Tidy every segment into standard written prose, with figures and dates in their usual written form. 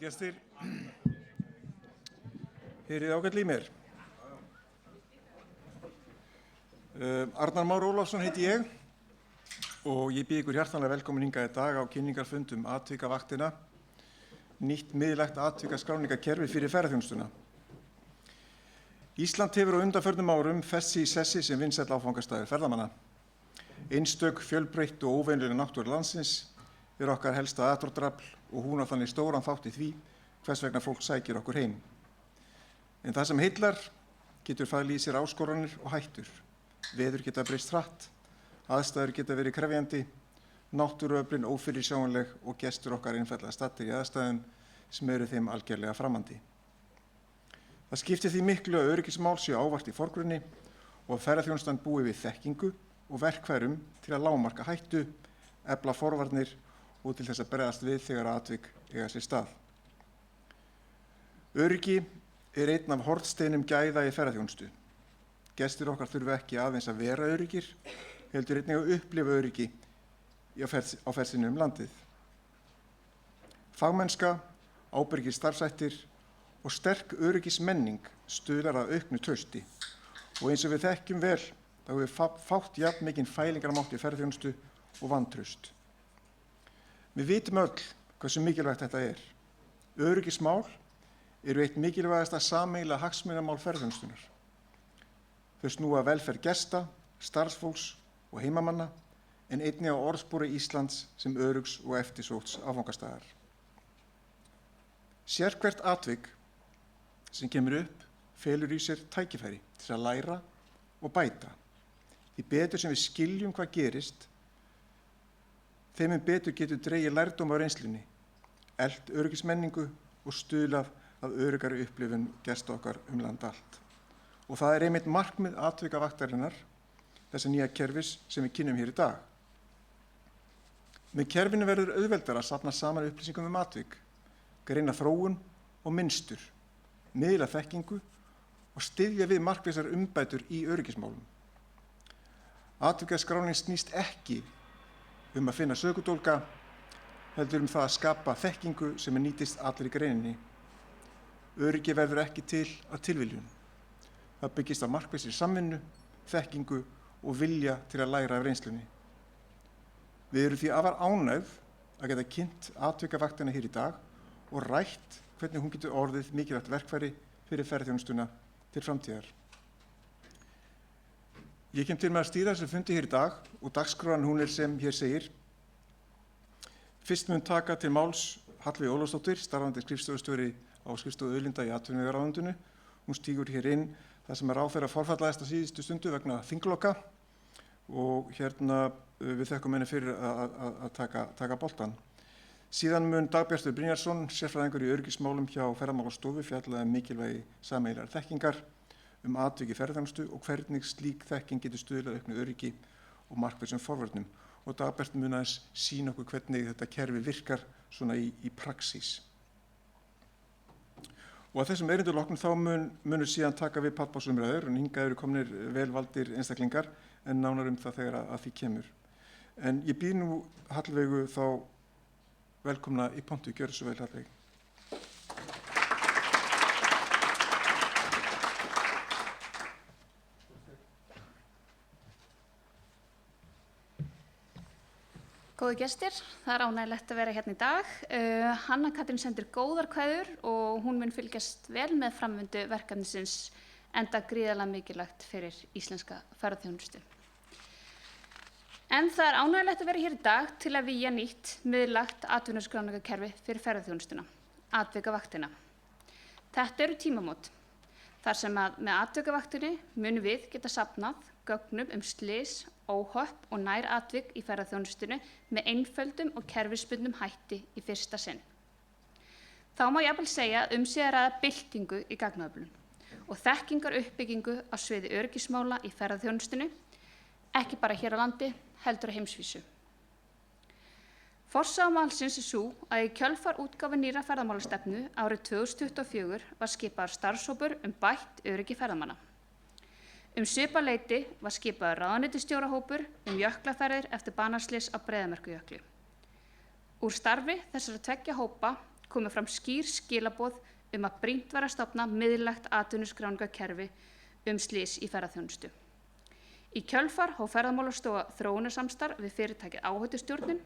Góðir gestir, heyrið ágætlega í mér. Arnar Már Ólafsson heiti ég og ég býð ykkur hjartanlega velkomin hingað í dag á kynningarfund atvikavaktina, nýtt miðlægt atvikaskráningakerfi fyrir ferðaþjónustuna. Ísland hefur á undanförnum árum fest sig í sessi sem vinsæll áfangastaður ferðamanna. Einstök, fjölbreytt og óvenjuleg náttúra landsins okkar helsta aðdráttarafl og hún á þannig stóran þátt í því hvers vegna fólk sækir okkur heim. En það sem heillar getur falið í sér áskoranir og hættur. Veður geta breyst hratt, aðstæður geta verið krefjandi, náttúruöflin ófyrirsjáanleg og gestur okkar einfaldlega staddir í aðstæðum sem eru þeim algerlega framandi. Það skiptir því miklu að öryggismál séu ávallt í forgrunni og að ferðaþjónustan búi við þekkingu og verkfærum til að lágmarka hættu, efla forvarnir og til þess að bregðast við þegar atvik eiga sér stað. Öryggi einn af hornsteinum gæða í ferðaþjónustu. Gestir okkar þurfa ekki aðeins að vera öryggir, heldur einnig að upplifa öryggi á ferð sinni landið. Fagmennska, ábyrgir starfshættir og sterk öryggismenning stuðlar að auknu trausti og eins og við þekkjum vel þá hefur fátt jafn mikinn fælingarmátt í ferðaþjónustu og vantraust. Við vitum öll hversu mikilvægt þetta er. Öryggismál eru eitt mikilvægasta sameiginlega hagsmunamál ferðaþjónustunnar. Þau snúa að velferð gesta, starfsfólks og heimamanna en einnig á orðspori Íslands sem öruggs og eftirsótts áfangastaðar. Sérhvert atvik sem kemur upp felur í sér tækifæri til að læra og bæta. Því betur sem við skiljum hvað gerist, þeim betur getur dregið lærdóm á reynslunni, eflt öryggismenningu og stuðlað að öruggari upplifun gesta okkar land allt. Og það er einmitt markmið atvikavaktarinnar, þessa nýja kerfis sem við kynnum hér í dag. Með kerfinu verður auðveldara að safna saman upplýsingum atvik, greina þróun og mynstur, miðla þekkingu og styðja við markvissar umbætur í öryggismálum. Atvikaskráning snýst ekki að finna sökudólga, heldur það að skapa þekkingu sem nýtist allir í greininni. Öryggi verður ekki til að tilviljun. Það byggist á markvissri samvinnu, þekkingu og vilja til að læra af reynslunni. Við erum því afar ánægð að geta kynnt atvikavaktina hér í dag og rætt hvernig hún getur orðið mikilvægt verkfæri fyrir ferðaþjónustuna til framtíðar. Ég kem til með að stýra þessu fundi hér í dag og dagskráin hún sem hér segir. Fyrst mun taka til máls Hallveig Ólafsdóttir, starfandi skrifstofustjóri á skrifstofu auðlinda í atvinnuvegaráðuneytinu. Hún stígur hér inn þar sem ráðherra forfallaðist á síðustu stundu vegna þingloka og við þökkum henni fyrir að taka boltann. Síðan mun Dagbjartur Brynjarsson, sérfræðingur í öryggismálum hjá Ferðamálastofu, fjalla mikilvægi sameiginlegrar þekkingar atvik í ferðaþjónustu og hvernig slík þekking getur stuðlað auknu öryggi og markvissum forvörnum. Og Dagbjart mun aðeins sýna okkur hvernig þetta kerfi virkar svona í praxís. Og að þessum erindu loknum þá munur síðan taka við pallborðsumræður en hingað eru komnir velvaldir einstaklingar en nánar það þegar að því kemur. En ég býð nú Hallveigu þá velkomna í pontu. Gjörðu svo vel, Hallveig. Góði gestir, það er ánægjulegt að vera hérna í dag. Hanna Katrín sendir góðar kveðjur og hún mun fylgjast vel með framvindu verkefnisins enda gríðarlega mikilvægt fyrir íslenska ferðaþjónustu. En það er ánægjulegt að vera hér í dag til að vígja nýtt miðlægt atvinnuskráningarkerfi fyrir ferðaþjónustuna, atvikavaktina. Þetta eru tímamót, þar sem að með atvikavaktinni munum við geta safnað gögnum slys, óhöpp og nær atvik í ferðaþjónustunni með einföldum og kerfisbundnum hætti í fyrsta sinn. Þá má jafnvel segja að sé að ræða byltingu í gagnaöflun og þekkingar uppbyggingu á sviði öryggismála í ferðaþjónustunni, ekki bara hér á landi, heldur á heimsvísu. Forsaga málsins sú að í kjölfar útgáfu nýrrar ferðamálastefnu árið 2024 var skipaður starfshópur bætt öryggi ferðamanna. Svipað leyti var skipaður ráðuneytisstjórahópur jöklaferðir eftir banaslys á Breiðamerkurjökli. Úr starfi þessara tveggja hópa komið fram skýr skilaboð að brýnt væri að stofna miðlægt atvinnuskráningarkerfi slys í ferðaþjónustu. Í kjölfar hóf Ferðamálastofa þróunarsamstarf við fyrirtækið Áhættustjórnun.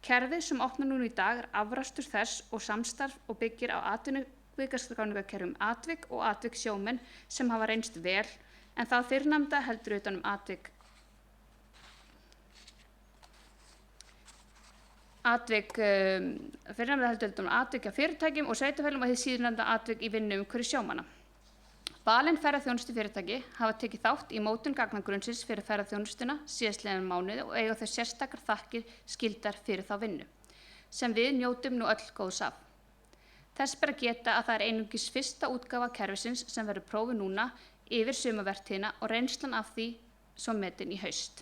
Kerfið sem opnar núna í dag afrakstur þess og samstarf og byggir á atvinnuskráningarkerfum Atvik og Atvik sjómenn sem hafa reynst vel, en það fyrrnefnda heldur utan Atvik hjá fyrirtækjum og sveitarfélögum og hið síðarnefnda Atvik í vinnuumhverfi sjómanna. Valin ferðaþjónustufyrirtæki hafa tekið þátt í mótun gagnagrunnsins fyrir ferðaþjónustuna síðastliðin mánuði og eiga þau sérstakar þakkir skildar fyrir þá vinnu, sem við njótum nú öll góðs af. Þess ber að geta að það einungis fyrsta útgáfa kerfisins sem verður prófuð núna yfir sumarvertíðina og reynslan af því svo metin í haust.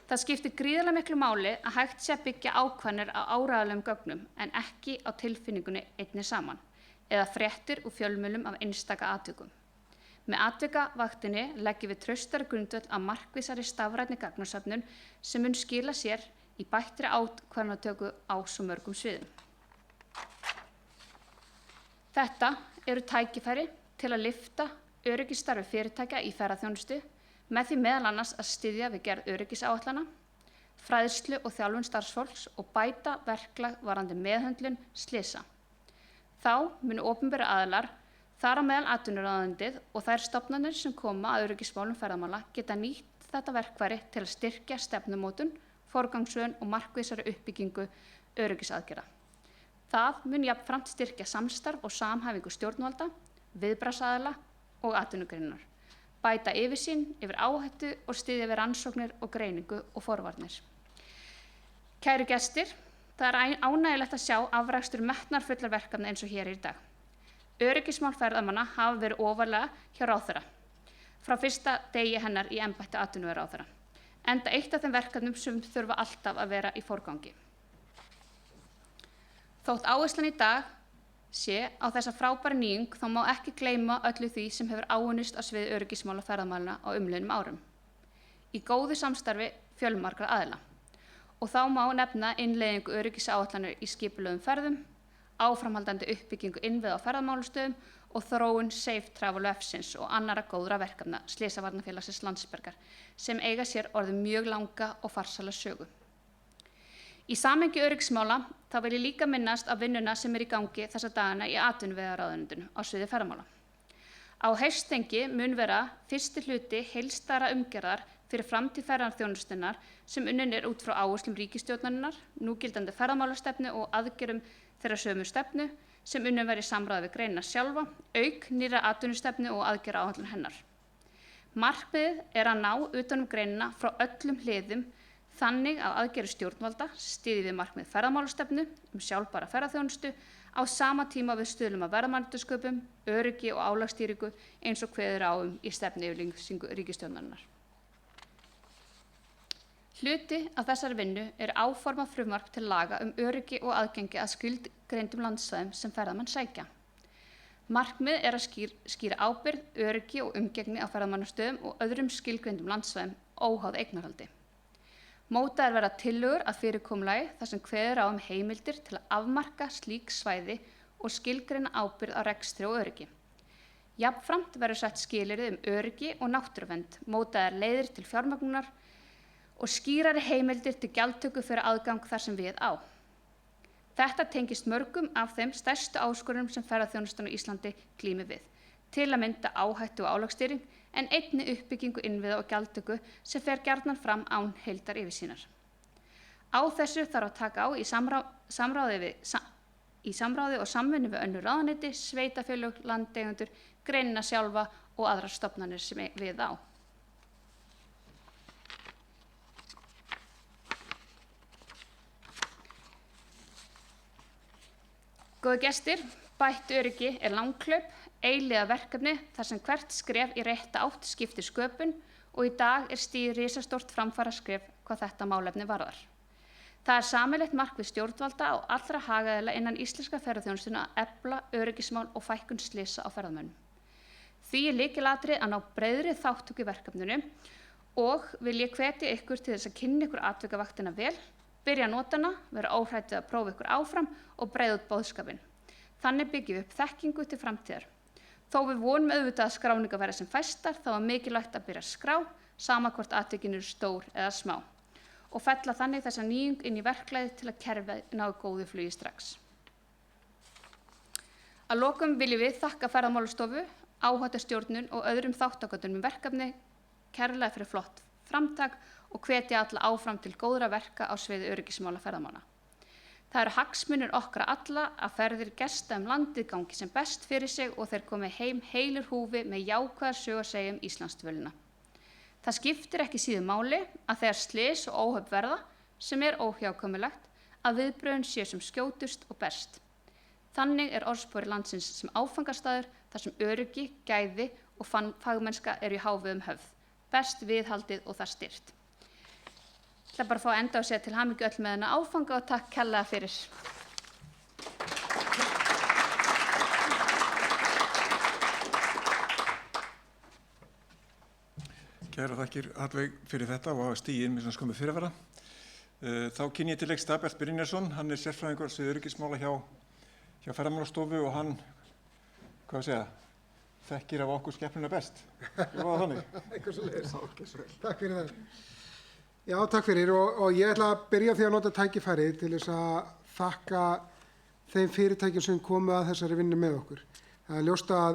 Það skiptir gríðarlega miklu máli að hægt sé að byggja ákvarðanir á áreiðanlegum gögnum en ekki á tilfinningunni einni saman eða fréttir úr fjölmiðlum af einstaka atvikum. Með atvikavaktinni leggjum við traustari grundvöll að markvissari stafrænni gagnasöfnun sem mun skila sér í bættri ákvarðanatöku á svo mörgum sviðum. Þetta eru tækifæri til að lyfta öryggisstarfi fyrirtækja í ferðaþjónustu með því meðal annars að styðja við gerð öryggisáætlana, fræðslu og þjálfun starfsfólks og bæta verklag varðandi meðhöndlun slysa. Þá munu opinberir aðilar, þar á meðal atvinnuráðuneytið og þær stofnanir sem koma að öryggismálum ferðamála geta nýtt þetta verkfæri til að styrkja stefnumótun, forgangsröðun og markvissari uppbyggingu öryggisaðgerða. Það mun jafnframt styrkja samstarf og samhæfingu stjórnvalda, viðbragðsaðila og atvinnugreinar, bæta yfirsýn yfir áhættu og styðja við rannsóknir og greiningu og forvarnir. Kæru gestir, það er ánægjulegt að sjá afrakstur metnaðarfullar verkefna eins og hér í dag. Öryggismál ferðamanna hafa verið ofarlega hjá ráðherra frá fyrsta degi hennar í embætti atvinnuvegaráðherra, enda eitt af þeim verkefnum sem þurfa alltaf að vera í forgangi. Þótt áherslan í dag sé á þessa frábæra nýjung þá má ekki gleyma öllu því sem hefur áunnist á sviði öryggismála ferðamanna á umliðnum árum. Í góðu samstarfi fjölmargra aðila. Og þá má nefna innleiðingu öryggisáætlanir í skipulögðum ferðum, áframhaldandi uppbyggingu innviða á ferðamálastöðum og þróun Safe Travel Efsins og annarra góðra verkefna Slysavarnafélagsins Landsbjargar sem eiga sér orðið mjög langa og farsæla sögu. Í samhengi öryggismála þá vil ég líka minnast á vinnuna sem í gangi þessa dagana í atvinnuvegaráðuneytinu á sviði ferðamála. Á haustþingi mun vera fyrsti hluti heildstæðrar umgerðar fyrir framtíð ferðaþjónustunnar sem unnin út frá áherslum ríkisstjórnarinnar, núgildandi ferðamálastefnu og aðgerðum þeirra sömu stefnu sem unnin var í samráði við greinina sjálfa, auk nýrra atvinnustefnu og aðgerðaáætlun hennar. Markmiðið er að ná utan greinina frá öllum hliðum þannig að aðgerðir stjórnvalda styðji við markmið ferðamálastefnu sjálfbæra ferðaþjónustu á sama tíma við stuðlum að verðmætasköpun, öryggi og álagsstýringu eins og kveður á í stefnuyfirlýsingu ríkisstjórnarinnar. Hluti af þessari vinnu er áformað frumvarp til laga öryggi og aðgengi að skilgreindum landsvæðum sem ferðamenn sækja. Markmið er að skýra ábyrgð, öryggi og umgengni á ferðamannastöðum og öðrum skilgreindum landsvæðum óháð eignarhaldi. Mótaðar verða tillögur að fyrirkomulagi þar sem kveður á heimildir til að afmarka slík svæði og skilgreina ábyrgð á rekstri og öryggi. Jafnframt verður sett skilyrði öryggi og náttúruvernd, mótaðar leiðir til fjármögnunar og skýrari heimildir til gjaldtöku fyrir aðgang þar sem við á. Þetta tengist mörgum af þeim stærstu áskorunum sem ferðaþjónustan á Íslandi glímir við, til að mynda áhættu og álagsstýring en einnig uppbyggingu innviða og gjaldtöku sem fer gjarnan fram án heildar yfirsýnar. Á þessu þarf að taka á í samráði og samvinnu við önnur ráðuneyti, sveitarfélög, landeigendur, greinina sjálfa og aðrar stofnanir sem við á. Góðu gestir, bætt öryggi er langhlaup, eilífað verkefni þar sem hvert skref í rétta átt skiptir sköpun og í dag er stigið risastórt framfaraskref hvað þetta málefni varðar. Það er sameiginlegt markmið stjórnvalda og allra hagaðila innan íslenska ferðaþjónustuna að efla öryggismál og fækkun slysa á ferðamönnum. Því er lykilatriði að ná breiðri þátttöku í verkefninu og vil ég hvetja ykkur til þess að kynna ykkur atvikavaktina vel, byrja að nota hana, vera óhrædd við að prófa ykkur áfram og breiða út boðskapinn. Þannig byggjum við upp þekkingu til framtíðar. Þó við vonum auðvitað að skráningar verða sem fæstar, þá er mikilvægt að byrja að skrá, sama hvort atvikin eru stór eða smá, og fella þannig þessa nýjung inn í verklagið til að kerfið nái góðu flugi strax. Að lokum viljum við þakka Ferðamálastofu, áhættustjórnun og öðrum þáttakendum verkefni kærlega fyrir flott framtak og hvetja alla áfram til góðra verka á sviði öryggismála ferðamanna. Það eru hagsmunir okkar alla að ferðir gesta landið gangi sem best fyrir sig og þeir komi heim heilir húfi með jákvæðar sögu að segja Íslandsdvölina. Það skiptir ekki síður máli að þegar slys og óhöpp verða, sem er óhjákvæmilegt, að viðbrögðin séu sem skjótust og best. Þannig er orðspori landsins sem áfangastaður þar sem öryggi, gæði og fagmennska eru í hávegum höfð, best viðhaldið og það styrkt. Það bara að fá að enda og segja til hamingju öll með þennan áfanga og takk kærlega fyrir. Kærar þakkir Hallveig fyrir þetta og hafa stigið inn með svona skömmu fyrirvara. Þá kynni ég til leiks Dagbjart Brynjarsson, hann er sérfræðingur á sviði öryggismála hjá Ferðamálastofu og hann, hvað segja, þekkir af okkur skepnuna best. Ég var það þannig. Eitthvað svo leiðis. Takk fyrir það. Já, takk fyrir og ég ætla að byrja því að nota tækifærið til þess að þakka þeim fyrirtækjum sem komu að þessari vinnu með okkur. Það er ljóst að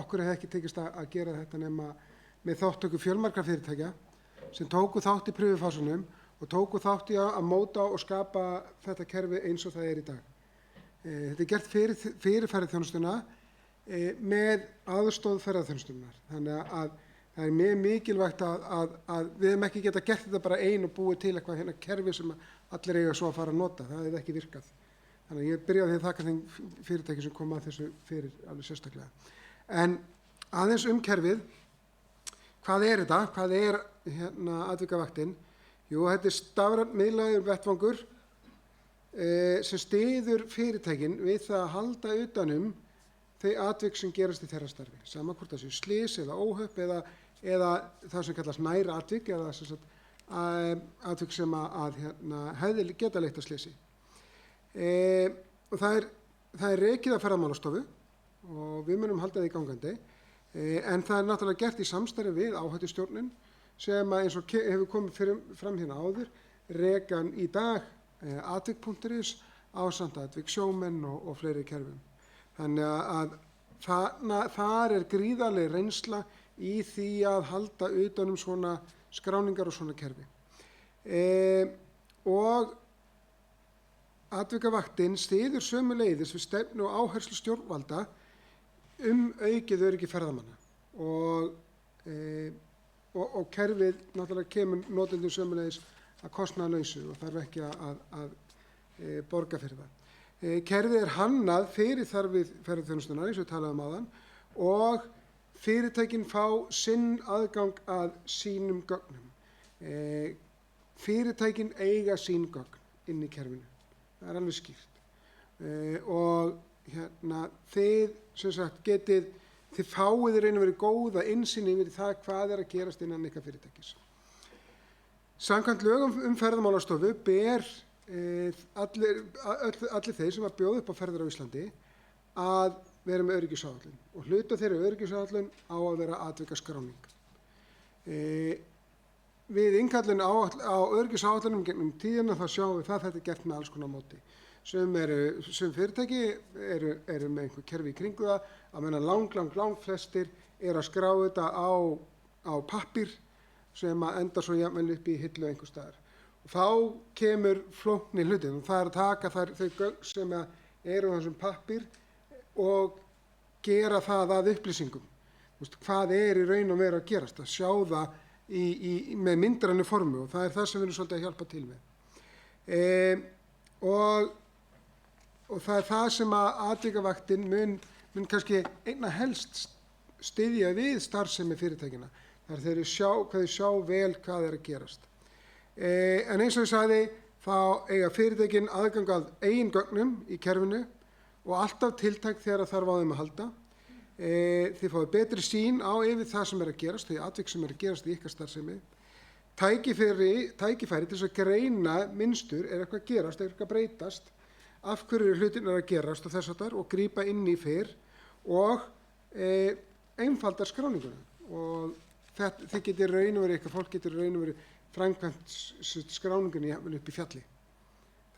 okkur hefði ekki tekist að gera þetta nema með þáttöku fjölmargra fyrirtækja sem tóku þátt í prufufásunum og tóku þátt í að móta og skapa þetta kerfi eins og það er í dag. Þetta er gert fyrir ferðaþjónustuna með aðstoð ferðaþjónustunnar. Þannig að það er mjög mikilvægt að við hefum ekki getað gert þetta bara ein og búið til eitthvað kerfi sem allir eiga svo að fara að nota. Það hefði ekki virkað. Þannig að ég byrjaði að þakka þeim fyrirtæki sem kom að þessu fyrir alveg sérstaklega. En aðeins kerfið, hvað er þetta? Hvað er atvikavaktin? Jú, þetta er stafræn miðlægur vettvangur sem styður fyrirtækin við það að halda utanum þau atvik sem gerast í þeirra starfi. Sama hvort það séu slys eða óhöpp eða það sem kallast næra atvik eða atvik sem hefði geta leitt að slysi. Og það er rekið af Ferðamálastofu og við munum halda því gangandi en það er náttúrulega gert í samstarfi við áhættustjórnun sem eins og hefur komið fram hérna áður rekan í dag atvik.is ásamt atvik sjómenn og fleiri kerfum. Þannig að þar er gríðarleg reynsla í því að halda utan svona skráningar og svona kerfi. Og atvikavaktin styður sömuleiðis við stefnu og áherslu stjórnvalda aukið öryggi ferðamanna og kerfið náttúrulega kemur notendum sömuleiðis að kostnaðarlausu og þarf ekki að borga fyrir það. Kerfið er hannað fyrir þarfir ferðaþjónustunnar eins og við talaðum áðan og fyrirtækin fá sinn aðgang að sínum gögnum. Fyrirtækin eiga sín gögn inn í kerfinu. Það er alveg skýrt. Og þið sem sagt þið fáið í raun og veru góða innsýn yfir það hvað er að gerast innan ykkar fyrirtækis. Samkvæmt lögum Ferðamálastofu ber allir þeir sem að bjóða upp á ferðir á Íslandi að vera með öryggisáætlun og hluta þeirra öryggisáætlun á að vera atvikaskráning. Við innkallun á öryggisáætlunum gegnum tíðina þá sjáum við það þetta er gert með alls konar móti. Sum fyrirtæki eru með einhver kerfi í kringu það að meðan lang flestir eru að skrá þetta á pappír sem að enda svo jafnvel upp í hillu einhvers staðar. Og þá kemur flóknir hlutir og það er að taka þau gögn sem eru á þessum pappír og gera það að upplýsingum. Hvað er í raun og veru að gerast, að sjá það með myndrænu formu og það er það sem við erum svolítið að hjálpa til með. Og það er það sem að atvikavaktin mun kannski einna helst styðja við starfsemi fyrirtækina. Það er þegar þau sjá vel hvað er að gerast. En eins og ég sagði, þá eiga fyrirtækin aðgang að eigin gögnum í kerfinu og alltaf tiltæk þegar þarf á þeim að halda. Þið fáið betri sýn á yfir það sem er að gerast, þau atvik sem er að gerast í ykkar starfsemi. tækifæri til þess að greina mynstur, eitthvað að gerast, eitthvað að breytast, af hverju hlutin að gerast og þess að og grípa inn í fyrr og einfaldar skráninguna. Og þið getur raun og verið eitthvað, fólk getur raun og verið framkvæmt skráningunni upp í fjalli.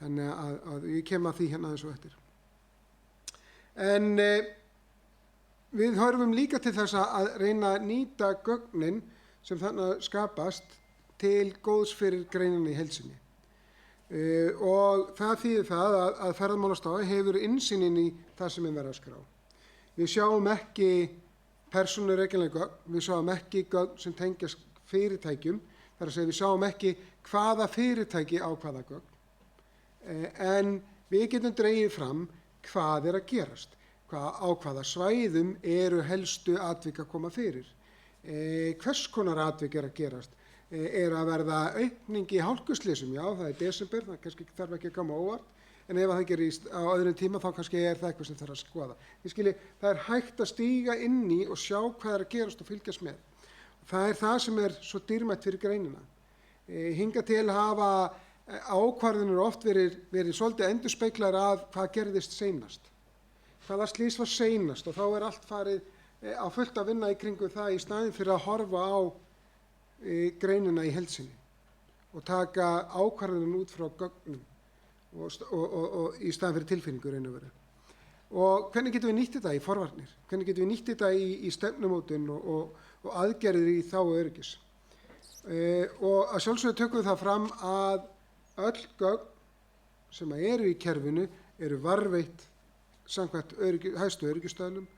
Þannig að ég kem að því hérna aðeins og eftir. En við horfum líka til þess að reyna að nýta gögnin sem þannig skapast til góðs fyrir greinina í heild sinni. Og það þýðir það að Ferðamálastofa hefur innsýn inn í það sem verið að skrá. Við sjáum ekki persónureikjanleg gögn, við sjáum ekki gögn sem tengjast fyrirtækjum, þar að segja við sjáum ekki hvaða fyrirtæki á hvaða gögn, en við getum dregið fram hvað að gerast, á hvaða svæðum eru helstu atvik að koma fyrir, hvers konar atvik að gerast, að verða aukning í hálkuslysum, já það er desember, það kannski þarf ekki að koma óvart, en ef það gerist á öðrum tíma þá kannski það eitthvað sem þarf að skoða. Það er hægt að stíga inn í og sjá hvað að gerast og fylgjast með. Það er það sem er svo dýrmætt fyrir greinina. Hingað til hafa ákvarðanir oft verið svolítið endurspeglar af hvað gerðist seinast. Hvaða slys var seinast og þá er allt farið á fullt að vinna í kringum það í staðinn fyrir að horfa á greinina í heild sinni og taka ákvarðanir út frá gögnum og í staðinn fyrir tilfinningu raun og veru. Og hvernig getum við nýtt þetta í forvarnir? Hvernig getum við nýtt þetta í stefnumótun og aðgerðir í þágu öryggis? Og að sjálfsögðu tökum við það fram að öll gögn sem eru í kerfinu eru varðveitt samkvæmt hæstu öryggisstöðlum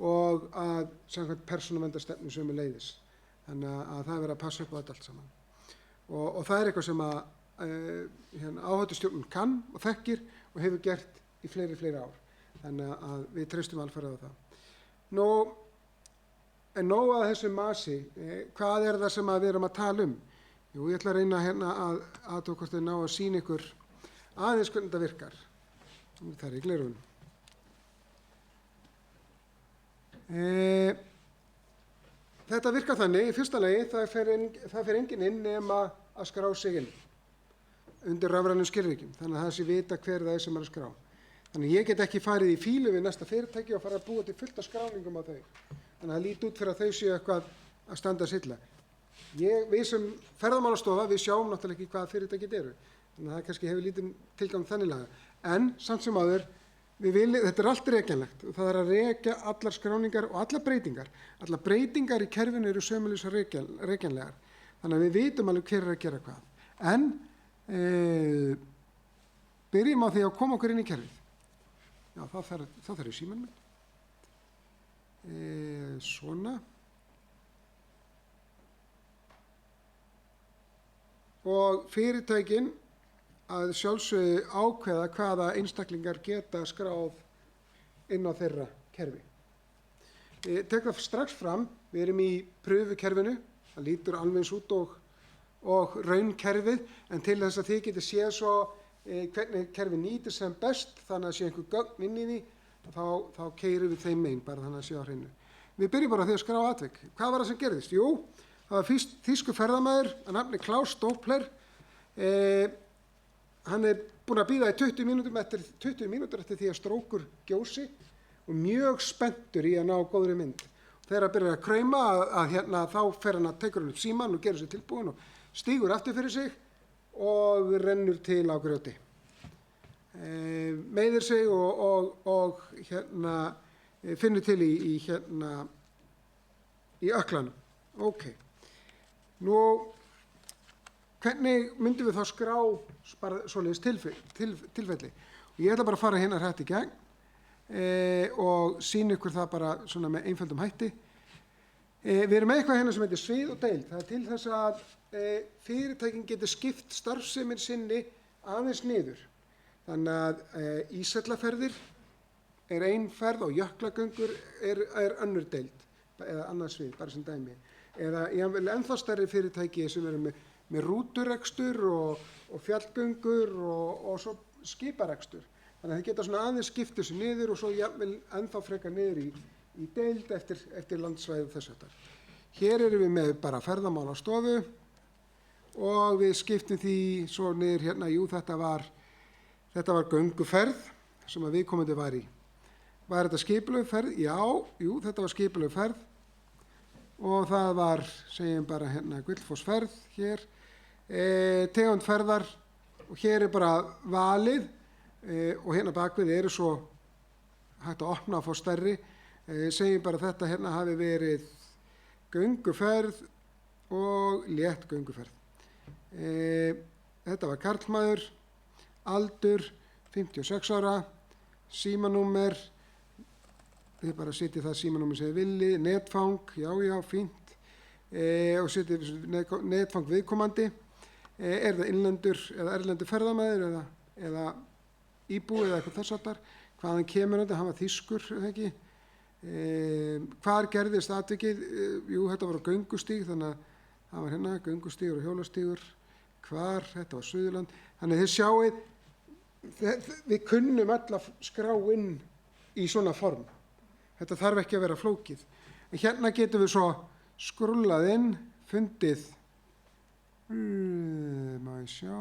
og að samkvæmt persónuverndarstefnu sömuleiðis. Þannig að það er verið að passa upp á þetta allt saman. Og það er eitthvað sem að áhættustjórnun kann og þekkir og hefur gert í fleiri ár. Þannig að við treystum alfarið á það. En nóg að þessu masi, hvað er það sem við erum að tala um? Jú, ég ætla að reyna hérna að aðtók hvort þið ná að sýna ykkur aðeins hvernig þetta virkar. Það er í gleraugunum. Þetta virkar þannig, í fyrsta lagi, það fer enginn inn nema að skrá sig inn undir rafrænum skilríkjum, þannig að það sé vita hver það er sem er að skrá. Þannig ég get ekki farið í fílu við næsta fyrirtæki og fara að búa til fullt af skráningum á þau. Þannig að það líti út fyrir að þau séu eitthvað að standa silla. Við sem Ferðamálastofa, við sjáum náttúrulega ekki hvaða fyrirtækið eru. Þannig að það kannski hefur lítið tilgang þannig laga. En samt sem áður, þetta er allt rekjanlegt og það er að rekja allar skráningar og allar breytingar. Allar breytingar í kerfinu eru sömuleiðis rekjanlegar. Þannig að við vitum alveg hver er að gera hvað. En byrjum á því að koma okkur inn í kerfið. Já, þá þarf símann minn. Svona. Og fyrirtækin að sjálfsögðu ákveða hvaða einstaklingar geta skráð inn á þeirra kerfi. Tek það strax fram, við erum í pröfukerfinu, það lítur alveg eins út og raunkerfið, en til þess að þið getið séð svo hvernig kerfið nýtir sem best, þannig að sé einhver gögn inn í því, þá keyrum við þeim megin, bara þannig að sé á hreinu. Við byrjum bara á því að skrá atvik. Hvað var það sem gerðist? Jú, það var þýskur ferðamaður að nafni Klaus Doppler. Hann er búinn að bíða í 20 mínútur eftir því að strókur gjósi og mjög spenntur í að ná góðri mynd. Þegar hann byrjar að krauma þá fer hann að tekur hann upp símann og gerir sér tilbúin og stígur aftur fyrir sig og rennur til á grjóti. Meiðir sig og finnur til í öklanum. Ok. Nú, hvernig myndum við þá skrá svoleiðis tilfelli? Og ég ætla bara að fara hérna hrætt í gegn og sýna ykkur það bara svona með einföldum hætti. Við erum með eitthvað hérna sem heitir svið og deild. Það er til þess að fyrirtækin getur skipt starfsemin sinni aðeins niður. Þannig að ísellaferðir er ein ferð og jöklagöngur er önnur deild eða annað svið, bara sem dæmi. Eða ennþá stærri fyrirtæki sem eru með rúturekstur og fjallgöngur og svo skiparekstur. Þannig að þið geta svona aðeins skipta þessu niður og svo ennþá frekar niður í deild eftir landsvæði og þess að þetta. Hér erum við með bara Ferðamálastofu og við skiptum því svo niður hérna, jú, þetta var gönguferð sem að viðkomandi var í. Var þetta skipulögð ferð? Já, jú, þetta var skipulögð ferð og það var, segjum bara hérna, Gullfossferð hér, tegund ferðar og hér bara valið og hérna bakvið eru svo hægt að opna og fá stærri. Segjum bara þetta hérna hafi verið gönguferð og létt gönguferð. Þetta var karlmaður, aldur 56 ára, símanúmer, þið bara setjið það símanúmer sem þið viljið, netfang, já, fínt, og setjið netfang viðkomandi, er það innlendur eða erlendur ferðamaður eða íbúi eða eitthvað þess áttar, hvaðan kemur þetta, hann var þýskur, eða ekki, hvar gerðist atvikið, jú, þetta var á göngustíg, þannig að það var hérna göngustígur og hjólastígur, hvar, þetta var Suðurland, þannig að þið sjáið, við kunnum öll að skrá inn í svona form. Þetta þarf ekki að vera flókið. En hérna getum við svo skrullað inn, fundið, má ég sjá,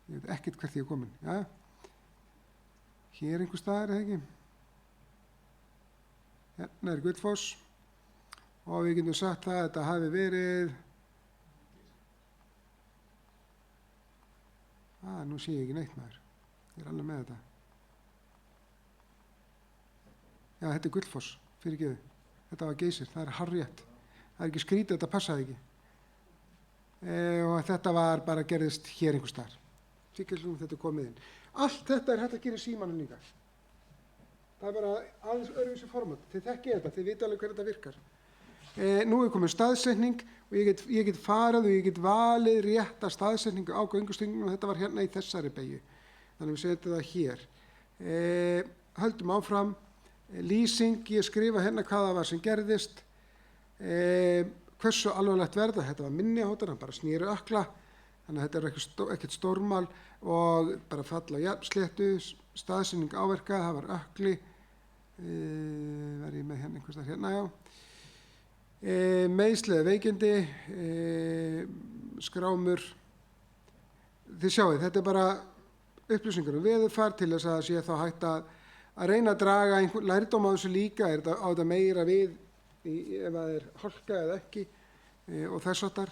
ég veit ekkert hvert ég er komin, ja. Hér einhver staðar, eða ekki. Hérna er Gullfoss og við getum sagt það að þetta hafi verið, nú sé ég ekki neitt maður, ég er alveg með þetta. Já, þetta er Gullfoss, fyrirgeðu. Þetta var Geysir, það er hárrétt. Það er ekki skrítið, þetta passaði ekki. Og þetta var bara gerðist hér einhvers staðar. Siglum þetta komið inn. Allt þetta er hægt að gera í símanum líka. Það er bara aðeins öðruvísi format. Þið þekkið þetta, þið vita alveg hvernig þetta virkar. Nú er komin staðsetning og ég get farið og ég get valið rétta staðsetningu á göngustígnum og þetta var hérna í þessari beygju. Þannig við setjum það hér. Höldum áfram. Lýsing, ég skrifa hérna hvað það var sem gerðist. Hversu alvarlegt verða, þetta var minniháttar, hann bara snýri ökla. Þannig að þetta er ekkert stórmál og bara falla á jafnsléttu, staðsetning áverka, það var ökli. Verð ég með hérna einhvers þar hérna, já. Meiðsli eða veikindi, skrámur. Þið sjáið, þetta er bara upplýsingar um veðurfar til þess að það sé þá hægt að reyna að draga einhvern lærdóm á þessu líka, er þetta á þetta meira við ef það er hálka eða ekki og þess háttar.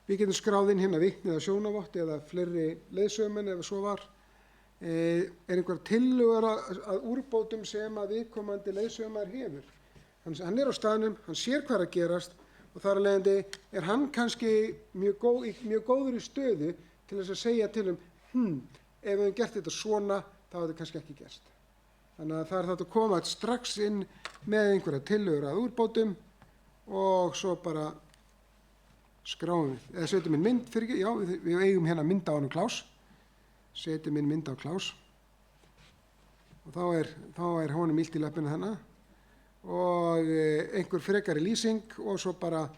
Við getum skráð inn hérna vitni eða sjónavotti eða fleiri leiðsögumenn ef svo var. Er einhver tillögur að úrbótum sem að viðkomandi leiðsögumaður hefur. Hann er á staðnum, hann sér hvað er að gerast og þar af leiðandi er hann kannski mjög góður í stöðu til þess að segja til ef við hefum gert þetta svona, þá er þetta kannski ekki gerst. Þannig að það er þetta að koma strax inn með einhverja tillögur að úrbótum og svo bara skráum við. Eða setjum inn mynd fyrir ekki, já, við eigum hérna mynd á honum Klaus. Setjum inn mynd á Klaus. Og þá er honum illt í leppinu þarna. Og einhver frekari lýsing og svo bara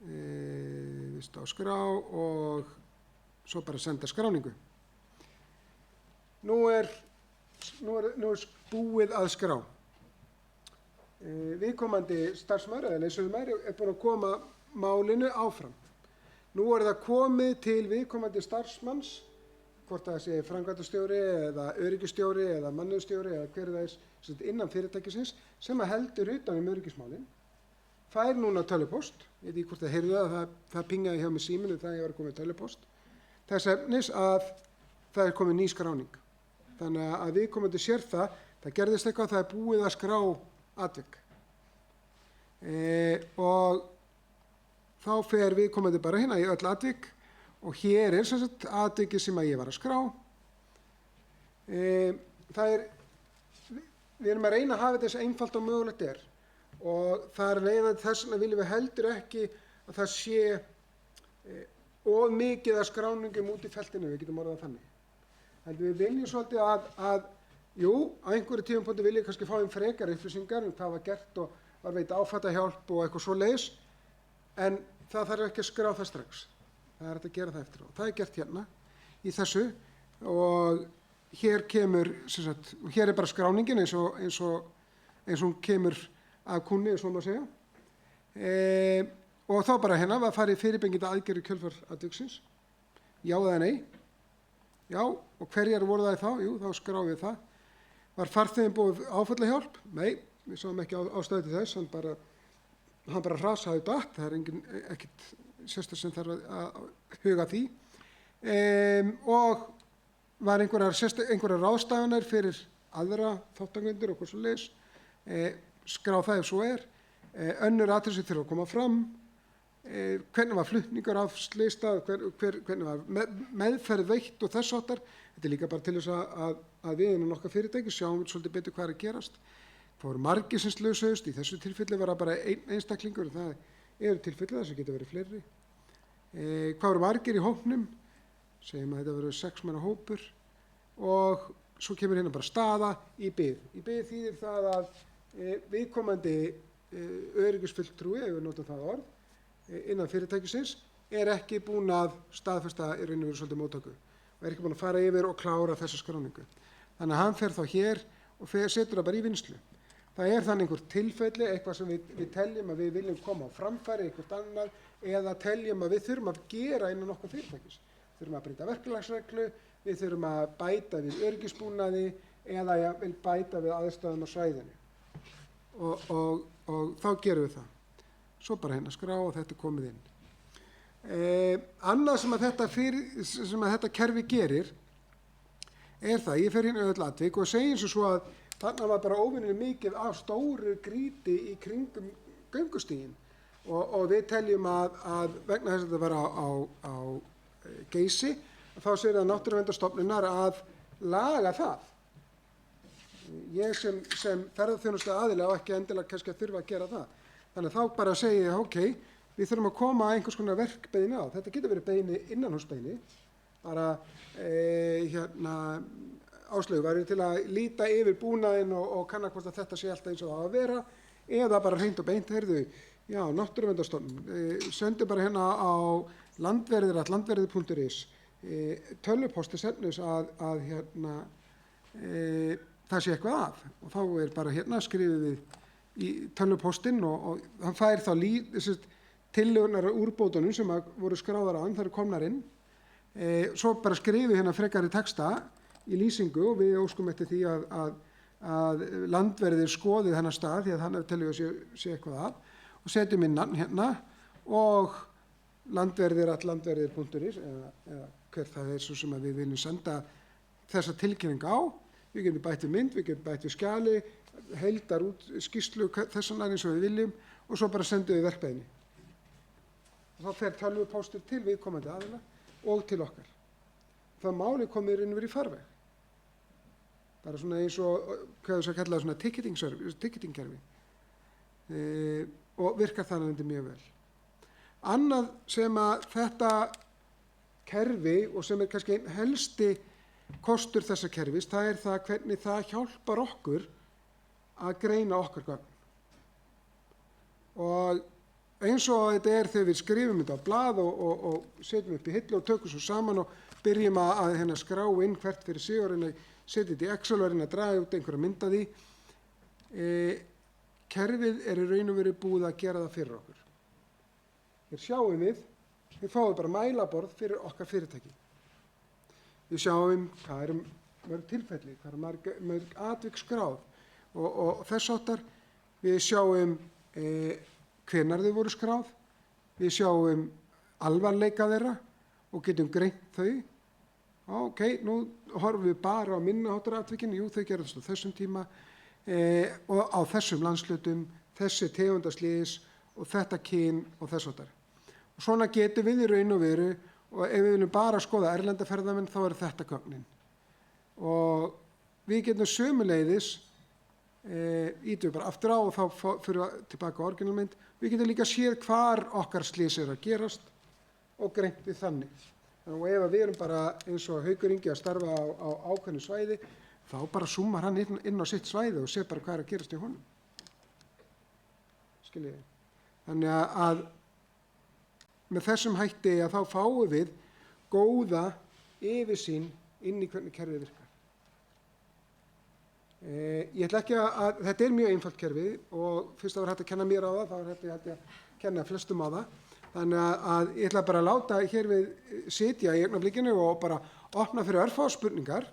vist á skrá og svo bara senda skráningu. Nú er búið að skrá. Viðkomandi starfsmaður eða leiðsögumaður er búinn að koma málinu áfram. Nú er það komið til viðkomandi starfsmanns, hvort það sé framkvæmdastjóri eða öryggistjóri eða mannauðsstjóri eða hver það er innan fyrirtækisins sem að heldur utan öryggismálin, fær núna tölvupóst, ég veit ekki hvort það heyrðu það pingaði hjá mig síminu þegar ég var að koma í tölvupóst, þess efnis að það er komið ný skráning. Þannig að viðkomandi sér það gerðist eitthvað, það er búið að skrá atvik. Og þá fer viðkomandi bara hérna í öll atvik og hér er sem sagt atvikið sem að ég var að skrá. Við erum að reyna að hafa þetta eins einfalt og mögulegt er og það er leiðandi þess vegna viljum við heldur ekki að það sé of mikið af skráningum út í feltinu, við getum orðað þannig. Heldur við viljum svolítið jú, á einhverju tímapunkti viljum kannski fá frekari upplýsingar hvað var gert og var veit áfattahjálp og eitthvað svoleiðis, en það þarf ekki að skrá það strax. Það er hægt að gera það eftir á. Það er gert hérna í þessu og hér kemur, hér er bara skráningin eins og hún kemur af kúnni, svo má segja. Og þá bara hérna var farið fyrirbyggjandi aðgerðir í kjölfar atviksins. Já eða nei? Já, og hverjar voru það þá? Jú, þá skráum við það. Var farþeginn búið áfallahjálp? Nei, við sáum ekki ástæðu til þess, hann bara hrasaði datt, það ekkert sérstaklega sem þarf að huga því. Og var einhverjar ráðstafanir fyrir aðra þáttakendur og hvað svo leis, skrá það ef svo önnur atriði sem þurfa að koma fram, hvernig var flutningur af slysstað, hvernig var meðferð veitt og þess áttar. Þetta líka bara til þess að við innan okkar fyrirtæki sjáum svolítið betur hvað að gerast. Það voru margir sem slösuðust, í þessu tilfelli var það bara einstaklingur, það eru tilfelli þess að geta verið fleiri. Hvað voru margir í hópnum? Segjum að þetta verið 6 manna hópur og svo kemur hérna bara staða í bið. Í bið þýðir það að viðkomandi öryggisfulltrúi, ef við notum það orð, innan fyrirtækisins, ekki búinn að staðfesta í raun og veru svolítið móttöku og ekki búinn að fara yfir og klára þessa skráningu. Þannig að hann fer þá hér og setur það bara í vinnslu. Það þannig einhver tilfelli, eitthvað sem við teljum að við viljum koma á framfæri, eitthvað annað, eða teljum að við þurfum að gera innan okkar fyrirtækis. Við þurfum að breyta verklagsreglu, við þurfum að bæta við öryggisbúnaði eða bæta við aðstæðum á svæðinu. Og þá gerum við það. Svo bara hérna skrá og þetta komið inn. Annað sem að þetta kerfi gerir það, ég fer hérna öll atvik og segi eins og svo að þarna var bara óvenjulega mikið af stóru grýti í kringum göngustíginn og við teljum að vegna þess að þetta var á Geysi, þá sér það Náttúruverndarstofnunar að laga það. Ég sem ferðaþjónustu aðili á ekki endilega kannski að þurfa að gera það. Þannig þá bara segi ég, ok, við þurfum að koma að einhvers konar verkbeiðni á. Þetta getur verið beini innanhúsbeini, bara Áslaugur væri til að líta yfir búnaðinn og kanna hvort að þetta sé alltaf eins og það á að vera, eða bara hreint og beint, heyrðu, já, Náttúruverndarstofnun, sendu bara hérna á landverðir@landverðir.is, tölvupósti sendus að það sé eitthvað að, og þá bara hérna skrifið við í tölvupóstinn og hann fær þá tillögunar úrbótunum sem voru skráðar á hann, það eru komnar inn, svo bara skrifið hérna frekari texta í lýsingu og við óskum eftir því að landverðir skoði þennan stað því að hann telur að sé eitthvað að og setjum inn nafn hérna og landverðir@landverðir.is eða hver það svo sem að við viljum senda þessa tilkynning á. Við getum bætt við mynd, við getum bætt við skjali, heildar út skýrslu þessan eins og við viljum og svo bara sendum við verkbeiðni. Þá fer tölvupóstur til viðkomandi aðila og til okkar. Það máli komið inn í farveg. Bara svona eins og, hvað þess að kalla svona ticketing-kerfi. Og virkar þannig mjög vel. Annað sem að þetta kerfi og sem kannski einn helsti kostur þessa kerfis, það það hvernig það hjálpar okkur að greina okkar gögn. Og eins og þetta þegar við skrifum þetta á blað og setjum upp í hillu og tökum svo saman og byrjum að skrá inn hvert fyrir sig og reyna að setja þetta í Excel og reyna að draga út einhverja mynd af því. Kerfið í raun og veru búið að gera það fyrir okkur. Hér sjáum við fáum bara mælaborð fyrir okkar fyrirtæki. Við sjáum hvað mörg tilfelli, hvað mörg atvik skráð og þess áttar. Við sjáum hvenær þau voru skráð, við sjáum alvarleika þeirra og getum greint þau. Ok, nú horfum við bara á minniháttar atvikin, jú þau gerðast á þessum tíma og á þessum landslutum, þessi tegundaslys og þetta kyn og þess áttar. Og svona getum við í raun og veru og ef við viljum bara skoða erlenda ferðamenn þá þetta gögnin. Og við getum sömuleiðis ítum við bara aftur á og þá fyrir við tilbaka á orginalmynd. Við getum líka séð hvar okkar slys að gerast og greint við þannig. Og ef við erum bara eins og Haukur Ingi að starfa á ákveðnu svæði, þá bara zoomar hann inn á sitt svæði og sér bara hvað að gerast í honum. Skiljiði. Þannig að með þessum hætti að þá fáum við góða yfirsýn inn í hvernig kerfið virkar. Ég ætla ekki þetta er mjög einfalt kerfi og fyrst það var hægt að kenna mér á það, þá var hægt að kenna flestum á það. Þannig að ég ætla bara að láta hér við sitja í augnablikinu og bara opna fyrir örfáar spurningar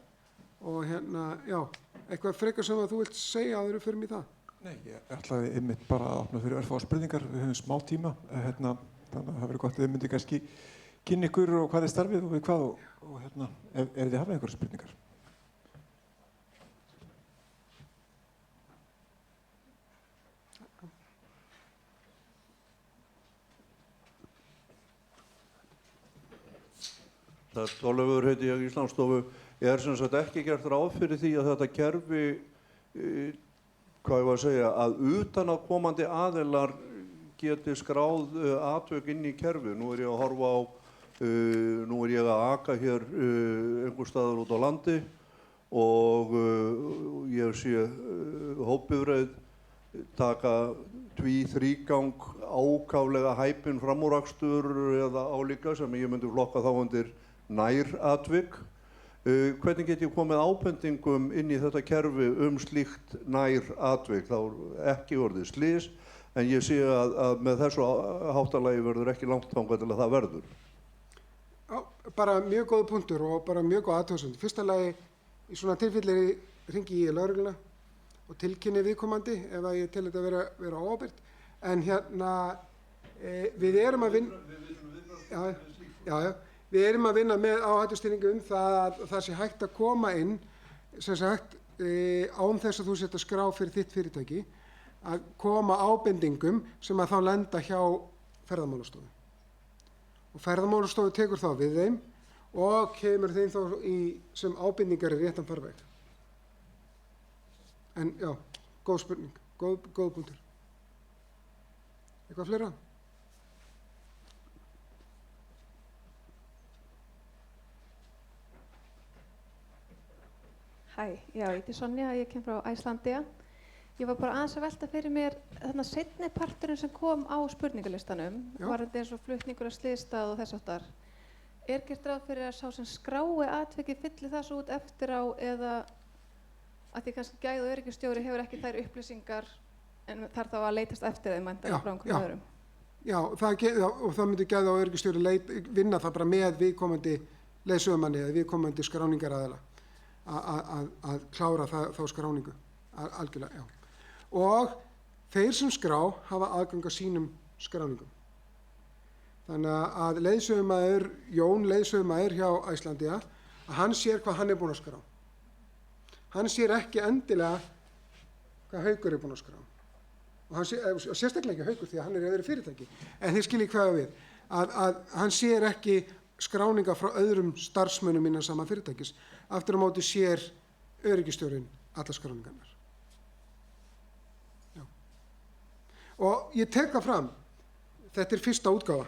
og já, eitthvað frekar sem að þú vilt segja áður við förum í það. Nei, ég ætlaði einmitt bara að opna fyrir örfáar spurningar, við höfum smá tíma, þannig að það verður gott að þið myndi kannski kynna ykkur og hvað er starfið og við hvað og ef þið hafið einhverjar spurningar. Ólafur heiti ég í Íslandsstofu. Ég sem sagt ekki gert ráð fyrir því að þetta kerfi, hvað ég var að segja, að utanaðkomandi aðilar geti skráð atvik inn í kerfi. Nú ég að horfa á, nú ég að aka hér einhver staðar út á landi og ég sé hópbifreið taka þrígang ákaflega hæpinn framúrakstur eða álíka sem ég myndi flokka þá undir næratvik. Hvernig get ég komið ábendingum inn í þetta kerfi slíkt næratvik? Þá er ekki orðið slys, en ég sé að með þessu háttalagi verður ekki langt þangað til að það verður. Já, bara mjög góð punktur og bara mjög góð athugasemd. Fyrsta lagi, í svona tilfelli hringi ég í lögregluna og tilkynni viðkomandi ef að ég tel þetta vera óábyrgt. En við erum að vinna... Já. Við erum að vinna með áhættustýringu það að það sé hægt að koma inn, sem sagt, án þess að þú sért að skrá fyrir þitt fyrirtæki, að koma ábendingum sem að þá lenda hjá Ferðamálastofu. Og Ferðamálastofu tekur þá við þeim og kemur þeim þá sem ábendingar í réttan farveg. En já, góð spurning, góð punktur. Eitthvað fleira? Hæ, já, ég heiti Sonja, ég kem frá Icelandia. Ég var bara aðeins að velta fyrir mér þarna seinni parturinn sem kom á spurningalistanum, varðandi eins og flutningur af slysstað og þess háttar. Er gert ráð fyrir að sá sem skrái atvikið fylli það svo út eftir á eða að því kannski gæð- og öryggisstjóri hefur ekki þær upplýsingar en þarf þá að leitast eftir þeim frá einhverjum öðrum? Já, og það myndi gæða- og öryggisstjóri vinna það bara með viðkomandi leiðsögumanni eða viðkomandi skráningaraðila. Að klára þá skráningu, algjörlega, já. Og þeir sem skrá hafa aðgang að sínum skráningum. Þannig að leiðsögumaður, Jón leiðsögumaður hjá Icelandia, að hann sér hvað hann er búinn að skrá. Hann sér ekki endilega hvað Haukur er búinn að skrá. Og hann sérstaklega ekki Haukur því að hann er í öðru fyrirtæki. En þið skiljið hvað við, að hann sér ekki skráninga frá öðrum starfsmönnum innan sama fyrirtækis. Aftur á móti sér öryggisstjórinn alla skráningarnar. Já. Og ég tek það fram, þetta er fyrsta útgáfa.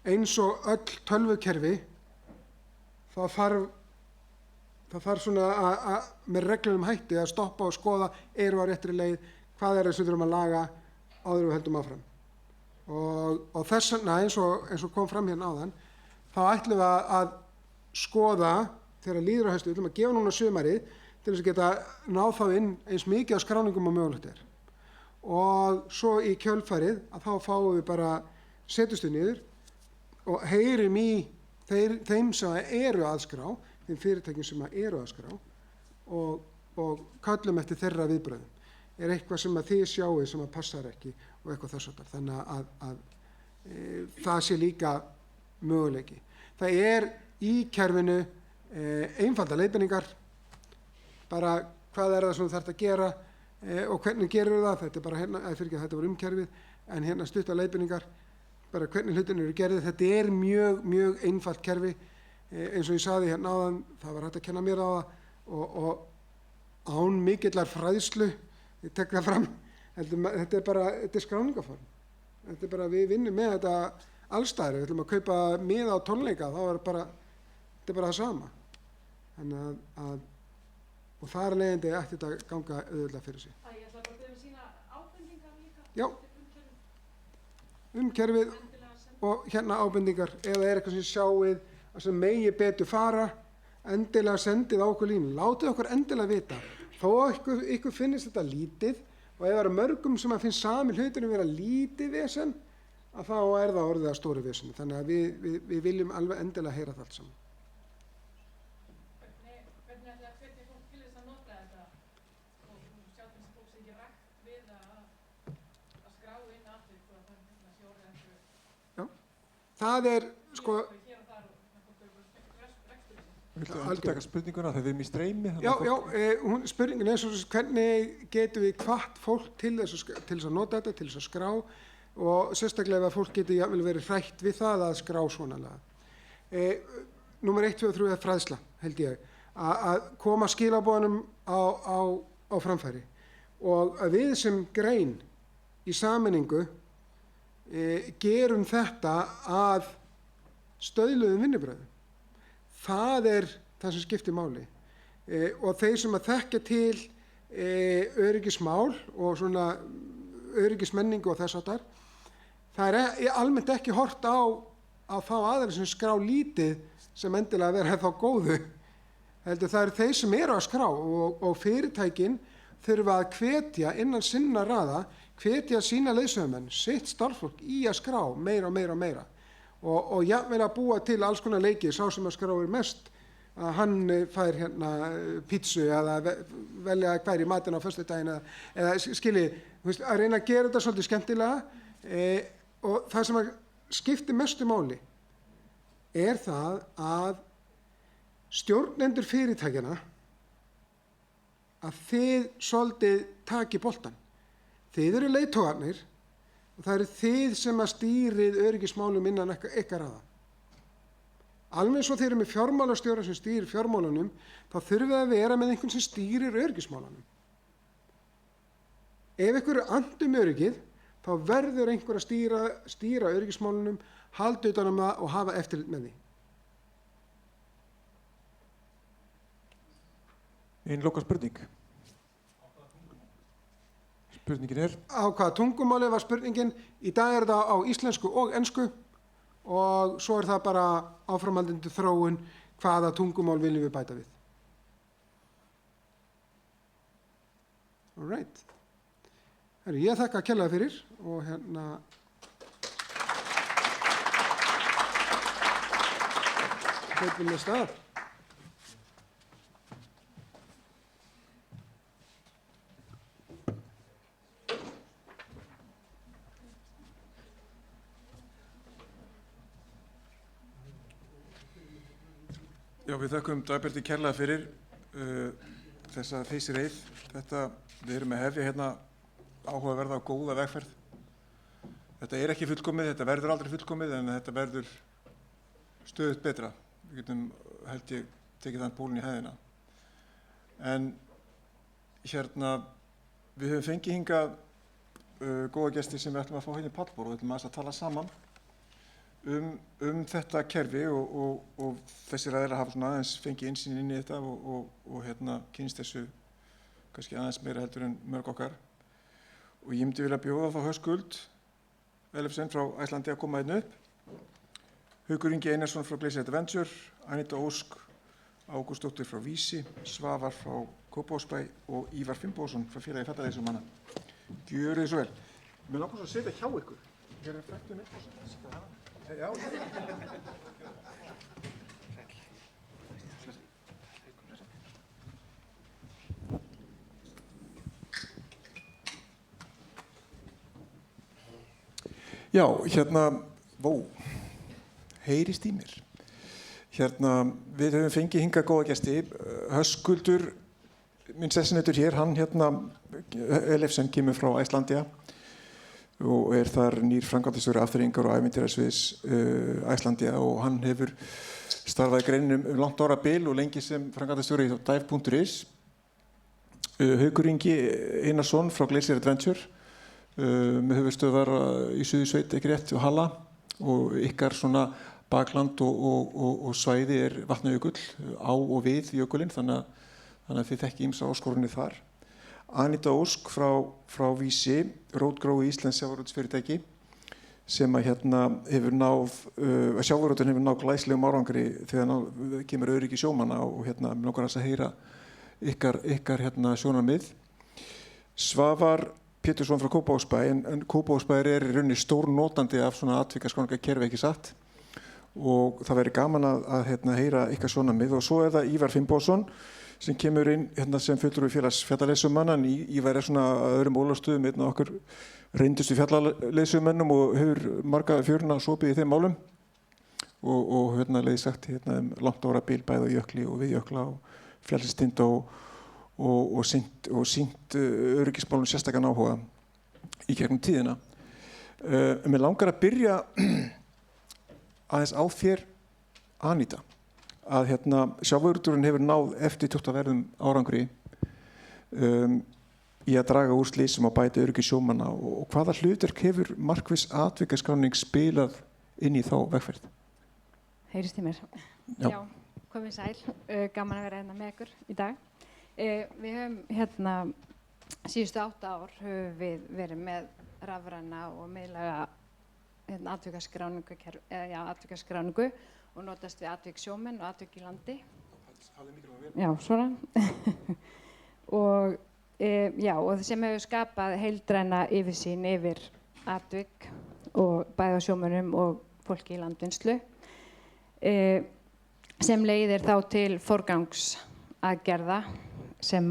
Eins og öll tölvukerfi, það þarf svona með reglum hætti að stoppa og skoða eru á réttri leið, hvað er það sem þurfum að laga áður við höldum áfram. Og þess vegna eins og kom fram hérna áðan, þá ætlum við að skoða þegar líður á haustu, við ætlum að gefa núna sumarið til þess að geta náð þá inn eins mikið á skráningum og mögulegt er. Og svo í kjölfarið að þá fáum við bara setustu niður og heyrim í þeim sem eru að skrá, þeim fyrirtækjum sem eru að skrá og köllum eftir þeirra viðbröðum. Er eitthvað sem að þið sjáið sem að passar ekki og eitthvað þess að þannig að það sé líka möguleiki. Það er í kerfinu einfaldar leiðbeiningar, bara hvað er það sem þú þarft að gera og hvernig gerur það, þetta er bara hérna, þetta var kerfið, en hérna stuttar leiðbeiningar, bara hvernig hlutinir eru gerðir, þetta er mjög einfalt kerfi, eins og ég sagði hérna áðan, það var hægt að kenna mér á það og án mikillar fræðslu, ég tek það fram, þetta er skráningaform, þetta er bara, við vinnum með þetta allstæðir, við ætlum að kaupa miða á tónleika, þá er bara, þetta er bara það sama. Þannig og þar af leiðandi ætti þetta að ganga auðveldlega fyrir sig. Ég ætla bara að byrja að sýna ábendingar líka. Já, kerfið og hérna ábendingar, ef það er eitthvað sem sjáið að sem megi betur fara, endilega sendið á okkur línu, látið okkur endilega vita, þó að ykkur finnist þetta lítið og ef það eru mörgum sem að finnst sami hlutinu vera lítið vesen, að þá er það orðið að stóru veseni. Þannig að við viljum alveg endilega heyra það allt saman. Hvernig ætla að hvetja fólk til þess að nota þetta og sjá til þess að fólk sé ekki rætt við að skrá inn atvik og að það sé orðið einhverju Það er, sko, hér og þar og fólk hefur bara rekstur í sig. Viltu endurtaka spurninguna þegar við erum í streymi? spurningin er svo hvernig getum við hvatt fólk til þess að nota þetta, til þess að skrá og sérstaklega að fólk getur jafnvel verið hrætt við það að skrá svona laga. Númer 1, 2 og 3 er fræðsla, held ég, að koma skilaboðunum á framfæri og að við sem grein í sameiningu gerum þetta að stöðluðum vinnubrögðum. Það er það sem skiptir máli og þeir sem að þekkja til öryggismál og svona öryggismenningu og þess áttar, það er almennt ekki hort á þá aðeins sem skrá lítið sem endilega vera þá góðu, heldur það eru þeir sem eru að skrá og fyrirtækin þurfa að hvetja innan sinna raða, hvetja sína leiðsögumenn, sitt starfsfólk í að skrá meira og meira og meira og jafnvel að búa til alls konar leiki, sá sem að skráir mest að hann fær hérna pítsu eða velja hver í matinn á föstudaginn eða skilji, að reyna að gera þetta svolítið skemmtilega og það sem að skiptir mestu máli er það að stjórnendur fyrirtækjana að þið svolítið taki boltan. Þið eru leiðtogarnir og það eru þið sem að stýrið öryggismálum innan ykkar raða. Alveg eins og þeir eru með fjármálastjóra sem stýrir fjármálunum, þá þurfum við að vera með einhvern sem stýrir öryggismálunum. Ef ykkur er andum öryggið, þá verður einhver að stýra öryggismálunum, halda utan um það og hafa eftirlit með því. Ein loka spurning. Spurningin er? Á hvaða tungumáli var spurningin? Í dag er það á íslensku og ensku og svo er það bara áframhaldandi þróun hvaða tungumál viljum við bæta við. All right. Herru, ég þakka kærlega fyrir og hérna hleypum við stað. Já, við þökkum Dagbjarti kærlega fyrir þessa þeysireið. Við erum að hefja hérna áhugaverða og góða vegferð. Þetta er ekki fullkomið, þetta verður aldrei fullkomið, en þetta verður stöðugt betra. Við getum, held ég, tekið þann pólinn í hæðina. En hérna, við höfum fengið hingað góða gesti sem við ætlum að fá hérna í pallborð og við ætlum að tala saman um þetta kerfi og þessir aðeins hafa svona aðeins fengið innsýn inn í þetta og hérna kynst þessu kannski aðeins meira heldur en mörg okkar. Og ég myndi vilja bjóða þá Höskuld Ellefsen frá Æslandi að koma hérna upp, Haukur Ingi Einarsson frá Glacier Adventure, Anita Ósk Ágústsdóttir frá Vísi, Svavar frá Kópavogsbæ og Ívar Finnbogason frá félagi Fallaleiðsögumanna. Gjörið þið svo vel. Mér langar svo að setja hjá ykkur. Hér er fræktu mitt. Já. Já, hérna, heyrist í mér. Hérna, við höfum fengið hingað góða gesti. Höskuldur, minn sessunautur hér, hann hérna, Ellefsen kemur frá Æslandia og er þar nýr framkvæmdastjóri afþreyingar og ævintýrasviðs Æslandia og hann hefur starfað í greininum langt árabil og lengi sem framkvæmdastjóri á dive.is. Haukur Ingi Einarsson frá Glacier Adventure með höfuðstöðvar í Suðursveit, ekki rétt, og Halla og ykkar svona bakland og svæði er Vatnajökull á og við jökulinn, þannig að þið þekki ýmsa áskorunni þar. Anita Ósk frá Vísi, rótgróið íslenskt sjávarútvegsfyrirtæki sem að hérna hefur náð, sjávarútvegurinn hefur náð glæsilegum árangri þegar kemur öryggi sjómanna og hérna mig langar að heyra ykkar sjónarmið. Svavar Pétursson frá Kópavogsbæ, en Kópavogsbæir er í rauninni stór notandi af svona atvikaskráningarkerfi, ekki satt? Og það væri gaman að heyra ykkar sjónarmið. Og svo er það Ívar Finnbogason sem kemur inn sem fulltrúi félags fjallaleiðsögumanna, en Ívar er svona að öðrum ólastöðum einn af okkur reyndustu fjallaleiðsögumönnum og hefur marga fjöruna sopið í þeim málum og leiðsagt langt árabil bæði á jökli og við jökla og fjallstind og sýnt öryggismálum sérstakann áhuga í gegnum tíðina. Mér langar að byrja aðeins á þér, Aníta, að sjávarútvegurinn hefur náð eftirtektarverðum árangri í að draga úr slysum og bæta öryggi sjómanna og hvaða hlutverk hefur markviss atvikaskráning spilað inn í þá vegferð? Heyrist í mér? Já, komið sæl, gaman að vera hérna með ykkur í dag. Við höfum síðustu 8 ár höfum við verið með rafræna og miðlæga atvikaskráningu og notast við atvikssjómenn og atvik í landi. Já, svona. og sem hefur skapað heildræna yfirsýn yfir atvik og bæði á sjómönnum og fólki í landvinnslu. Sem leiðir þá til forgangsaðgerða sem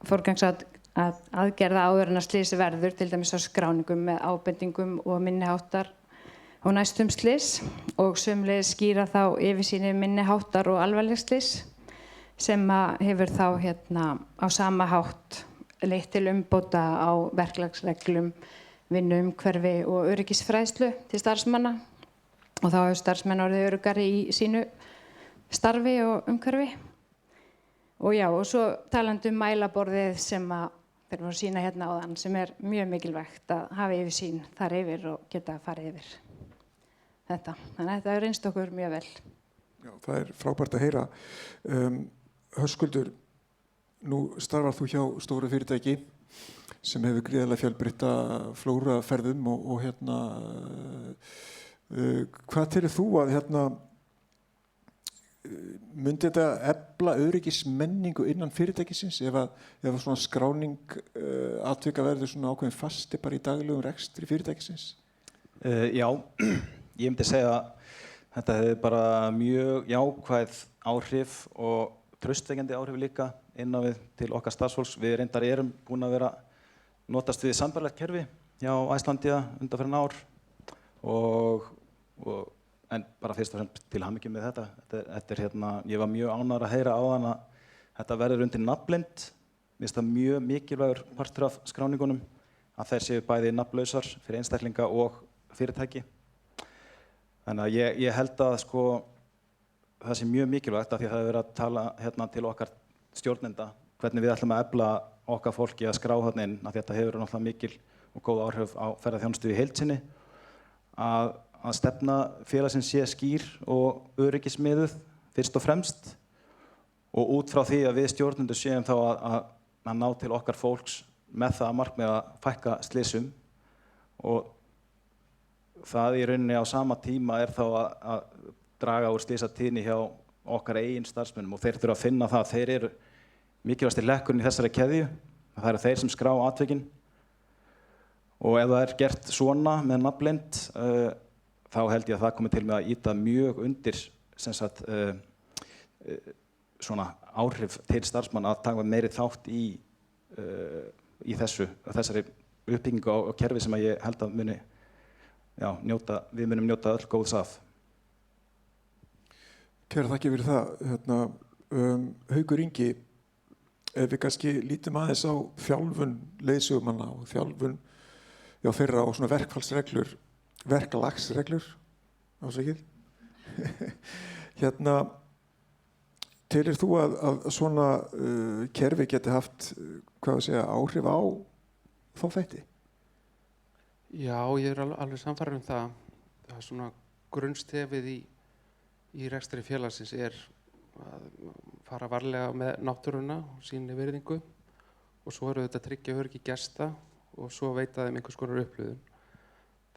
forgangsaðgerða áður en að slys verður, til dæmis á skráningum með ábendingum og minniháttar á næstum slys og sömuleiðis skýra þá yfirsýn yfir minniháttar og alvarleg slys sem hefur þá á sama hátt leitt til umbóta á verklagsreglum, vinnuumhverfi og öryggisfræðslu til starfsmanna og þá hefur starfsmenn orðið öruggari í sínu starfi og umhverfi. Og svo talandi mælaborðið sem þeir voru að sýna hérna áðan, sem er mjög mikilvægt að hafa yfirsýn þar yfir og geta farið yfir þetta. Þannig að þetta hefur reynst okkur mjög vel. Já, það er frábært að heyra. Höskuldur, nú starfar þú hjá stóru fyrirtæki sem hefur gríðarlega fjölbreytta flóraferðum og hvað telur þú að myndi þetta efla öryggismenningu innan fyrirtækisins ef svona skráning atvika verður svona ákveðin fasti bara í daglegum rekstri fyrirtækisins? Já, ég myndi segja að þetta hefur bara mjög jákvæð áhrif og traustvekjandi áhrif líka inn á við til okkar starfsfólks. Við reyndar erum búin að vera notast við sambærilegt kerfi hjá Icelandair undanfarin ár en bara fyrst og fremst til hamingju með þetta. Þetta er ég var mjög ánægður að heyra áðan að þetta verður undir nafnleynd. Mér finnst það mjög mikilvægur partur af skráningunum að þær séu bæði nafnlausar fyrir einstaklinga og fyrirtæki. Þannig að ég held að það sé mjög mikilvægt af því að það hefur verið að tala til okkar stjórnenda hvernig við ætlum að efla okkar fólki að skrá þarna inn, af því að þetta hefur náttúrulega mikil og góð áhrif á ferðaþjónustu í heild sinni, að stefna félagsins sé skýr og öryggismiðuð fyrst og fremst og út frá því að við stjórnendur séum þá að ná til okkar fólks með það að markmið að fækka slysum og það í rauninni á sama tíma er þá að draga úr slysatíðni hjá okkar eigin starfsmönnum og þeir þurfa að finna það að þeir eru mikilvægasti hlekkurinn í þessari keðju. Það eru þeir sem skrá atvikin og ef það er gert svona með nafnleynd þá held ég að það komi til með að ýta mjög undir svona áhrif til starfsmanna að taka meiri þátt í þessari uppbyggingu á kerfi sem ég held að við munum njóta öll góðs af. Kæra þakki fyrir það. Haukur Ingi, ef við kannski lítum aðeins á þjálfun leiðsögumanna og þjálfun þeirra á svona verklagsreglur ásækið. Telur þú að svona kerfi geti haft áhrif á þá þætti? Já, ég er alveg sannfærður það. Það er svona grunnstefið í rekstri félagsins er að fara varlega með náttúruna og sýni virðingu og svo eru þetta að tryggja öryggi gesta og svo veita þeim einhvers konar upplifun.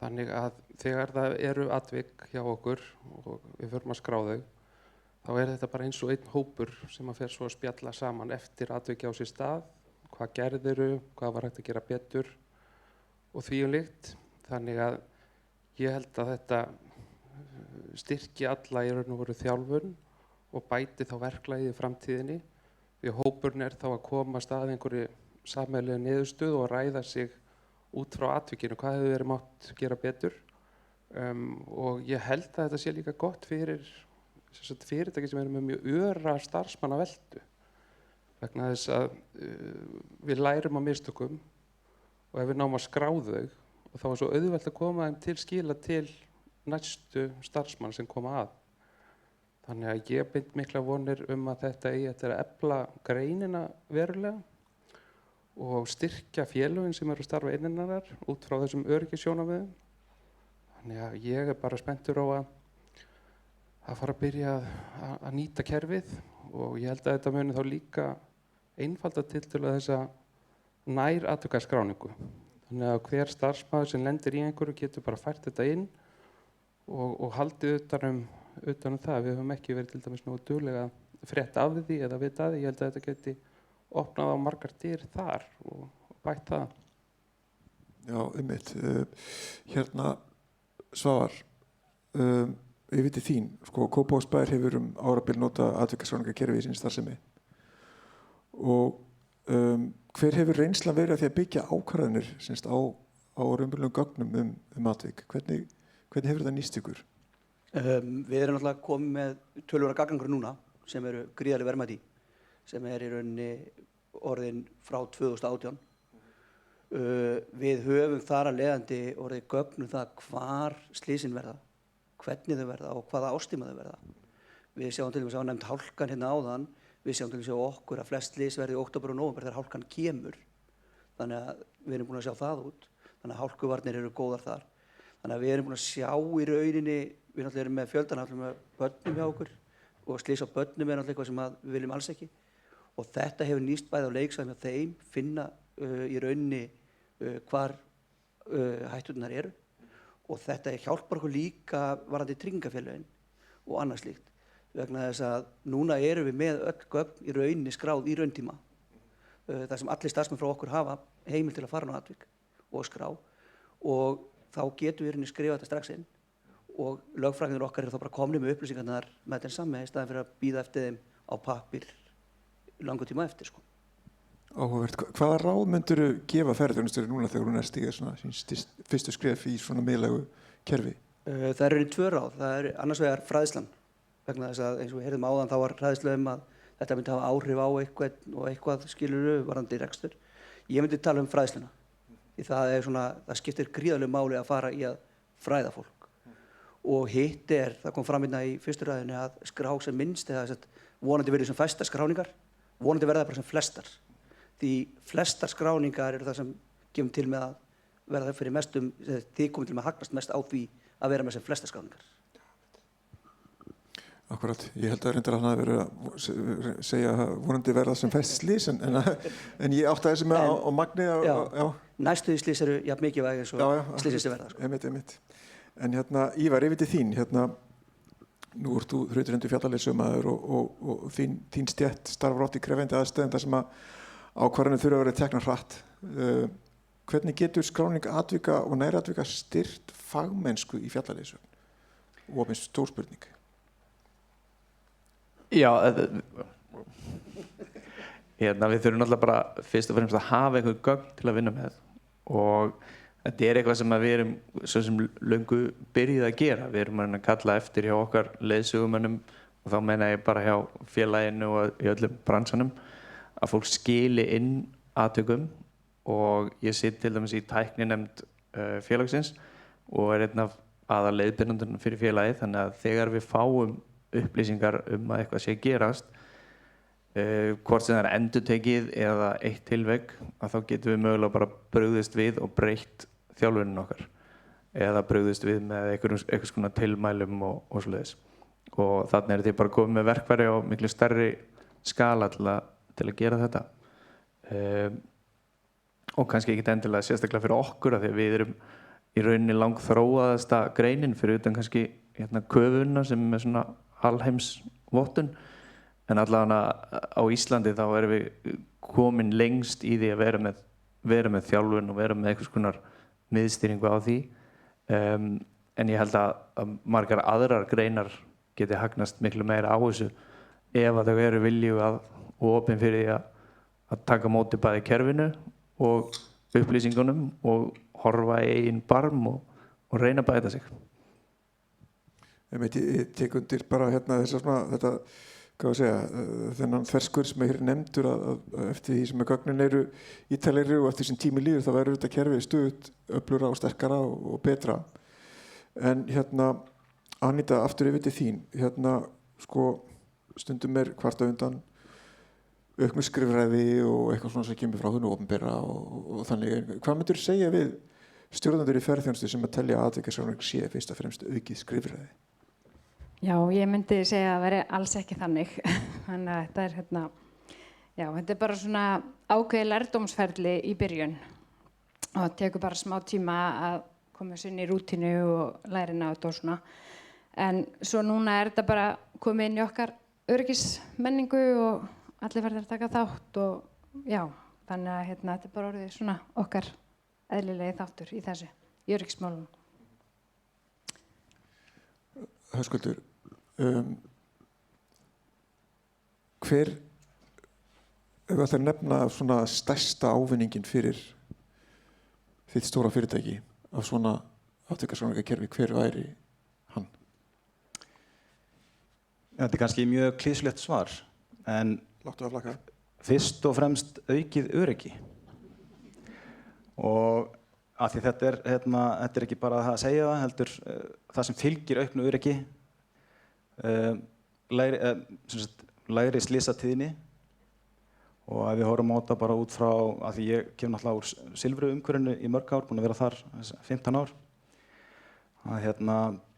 Þannig að þegar það eru atvik hjá okkur og við förum að skrá þau, þá er þetta bara eins og einn hópur sem að fer svo að spjalla saman eftir atviki á sér stað, hvað gerðiru, hvað var hægt að gera betur og því líkt. Þannig að ég held að þetta styrki alla í raun og veru þjálfun og bæti þá verklagið í framtíðinni, því hópurinn er þá að komast að einhverju sameiginlegu niðurstöðu og ræða sig út frá atvikinu, hvað hefur verið mátt gera betur. Og ég held að þetta sé líka gott fyrir fyrirtæki sem eru með mjög öra starfsmannaveltu, vegna þess að við lærum á mistökum og ef við náum að skrá þau og þá er svo auðvelt að koma þeim til skila til næstu starfsmann sem koma að. Þannig að ég bind mikla vonir að þetta eigi eftir að efla greinina verulega og styrkja félögin sem eru að starfa innan hennar út frá þessum öryggissjónarmiðum. Þannig að ég er bara spenntur á að fara að byrja að nýta kerfið og ég held að þetta muni þá líka einfalda tiltölulega þessa nær atvikaskráningu. Þannig að hver starfsmaður sem lendir í einhverju getur bara fært þetta inn og haldið utan um það. Við höfum ekki verið til dæmis nógu duglega að frétta af því eða vita af því. Ég held að þetta geti opnað á margar dyr þar og bætt það. Já, einmitt. Hérna, Svavar, ég viti þín, sko, Kópavogsbær hefur árabil notað atvikaskráningakerfið í sinni starfsemi og hver hefur reynslan verið að því að byggja ákvarðanir á raunverulegum gögnum atvik? Hvernig hefur þetta nýst ykkur? Við erum náttúrulega komið með tölvöra gagnagrunn núna sem eru gríðarleg verðmæti, sem er í rauninni orðin frá 2018. Við höfum þar að leiðandi orðið gögnum það hvar slysin verða, hvernig þau verða og hvaða ástíma þau verða. Við sjáum til dæmis á nefnd hálkan hérna áðan, við sjáum til dæmis á okkur að flest slys verði í október og nóvember þegar hálkan kemur. Þannig að við erum búin að sjá það út. Þannig að hálkuvarnir eru góðar þar. Þannig að við erum búin að sjá í rauninni, við náttúrulega erum með fjöldan með börnum hjá okkur og slys á börnum er náttúrulega eitthvað sem við viljum alls ekki. Og þetta hefur nýst bæði á leiksvæðum hjá þeim, finna í rauninni hvar hætturnar eru. Og þetta hjálpar okkur líka varðandi tryggingafélögin og annað slíkt. Vegna þess að núna erum við með öll gögn í rauninni skráð í rauntíma. Það sem allir starfsmenn frá okkur hafa heimild til að fara á atvik og skrá og þá getum við skrifa þetta strax inn og lögfræðingar okkar eru þá bara komnir með upplýsingarnar með þeim saman í staðinn fyrir að bíða eftir þeim á pappír langur tíma eftir. Sko. Áhugavert. Hvaða ráð myndirðu gefa ferðaþjónustunni núna þegar hún er stíga svona fyrstu skref í svona miðlægu kerfi? Það eru tvö ráð. Það er annars vegar fræðslan. Vegna þess að eins og við heyrðum áðan þá var fræðsla að þetta myndi hafa áhrif á eitthvað skilurðu varðandi rekstur. Ég myndi tala fræðsluna. Því það skiptir gríðarlegu máli að fara í að fræða fólk. Og hitt það kom fram hérna í fyrstu ræðinni að skrá sem minnst eða vonandi verið sem fæstar skráningar, vonandi verða bara sem flestar. Því flestar skráningar eru það sem kemur til með að verða fyrir mestum, þið komum til með að hagnast mest á því að vera með sem flestar skráningar. Akkurat, ég held að reyndar að hann hafi verið að segja að vonandi verða sem fæst slys en ég átti þessi með á magni. Já. Næstu slys eru jafn mikilvæg eins og slysið sem verða. Sko. Einmitt. En Ívar, yfir til þín, nú ert þú þrautreyndur fjallaleiðsögumaður og þín stétt starfar oft í krefjandi aðstæðum þar sem að ákvarðanir þurfa að vera teknar hratt. Hvernig getur skráning atvika og næratvika styrkt fagmennsku í fjallaleiðsögn? Og minnst stór spurning. Já, við þurfum náttúrulega bara fyrst og fremst að hafa einhver gögn til að vinna með og þetta er eitthvað sem við erum svo sem löngu byrjuð að gera. Við erum að kalla eftir hjá okkar leiðsögumönnum og þá meina ég bara hjá félaginu og í öllum bransanum að fólk skili inn atvikum og ég sitt til dæmis í tækninefnd félagsins og er einn af aðalleiðbeinandunum fyrir félagið þannig að þegar við fáum upplýsingar að eitthvað sé gerast hvort sem það er endurtekið eða eitt tilvik að þá getum við mögulega bara brugðist við og breytt þjálfunin okkar eða brugðist við með einhvers konar tilmælum og svoleiðis og þannig er þið bara komið með verkfæri á miklu stærri skala til að gera þetta og kannski ekki endilega sérstaklega fyrir okkur af því að við erum í rauninni langþróaðasta greinin fyrir utan kannski köfuna sem er svona alheimsvottun, en allavega á Íslandi þá erum við komin lengst í því að vera með þjálfun og vera með einhvers konar miðstýringu á því, en ég held að margar aðrar greinar geti hagnast miklu meira á þessu ef að þau eru viljug og opin fyrir því að taka móti bæði kerfinu og upplýsingunum og horfa í eigin barm og reyna að bæta sig. Ég tek undir bara þetta, hvað að segja, þennan þverskurð sem er nefndur að eftir því sem gögnin eru ítalegri og eftir sem tími líður þá verður þetta kerfið stöðugt öflura og sterkara og betra. En Aníta, aftur yfir til þín, sko, stundum er kvarta undan auknu skrifræði og eitthvað svona sem kemur frá hinu opinbera og þannig. Hvað myndir þú segja við stjórnendur í ferðaþjónustu sem að telja að atvikaskráningin sé fyrst og fremst aukið skrifræði? Já, ég myndi segja að það veri alls ekki þannig. Þannig að þetta er þetta er bara svona ákveðið lærdómsferli í byrjun og það tekur bara smá tíma að koma sér inn í rútínu og læra inn á þetta og svona. En svo núna er þetta bara komið inn í okkar öryggismenningu og allir verður að taka þátt og já, þannig að þetta er bara orðið svona okkar eðlilegi þáttur í þessu, í öryggismálunum. Höskuldur, hver, ef það er nefna svona stærsta ávinningin fyrir þitt stóra fyrirtæki af svona atvikaskráningarakerfi, hver væri hann? Þetta er kannski mjög klísulegt svar, en Láttu að flakka. Fyrst og fremst aukið öryggi. Og af því þetta er ekki bara það að segja það, heldur það sem fylgir auknu öryggi, lægri slysatíðni, og ef við horfum á þetta bara út frá, af því ég kem náttúrulega úr silfru umhverfinu í mörg ár, búin að vera þar 15 ár, að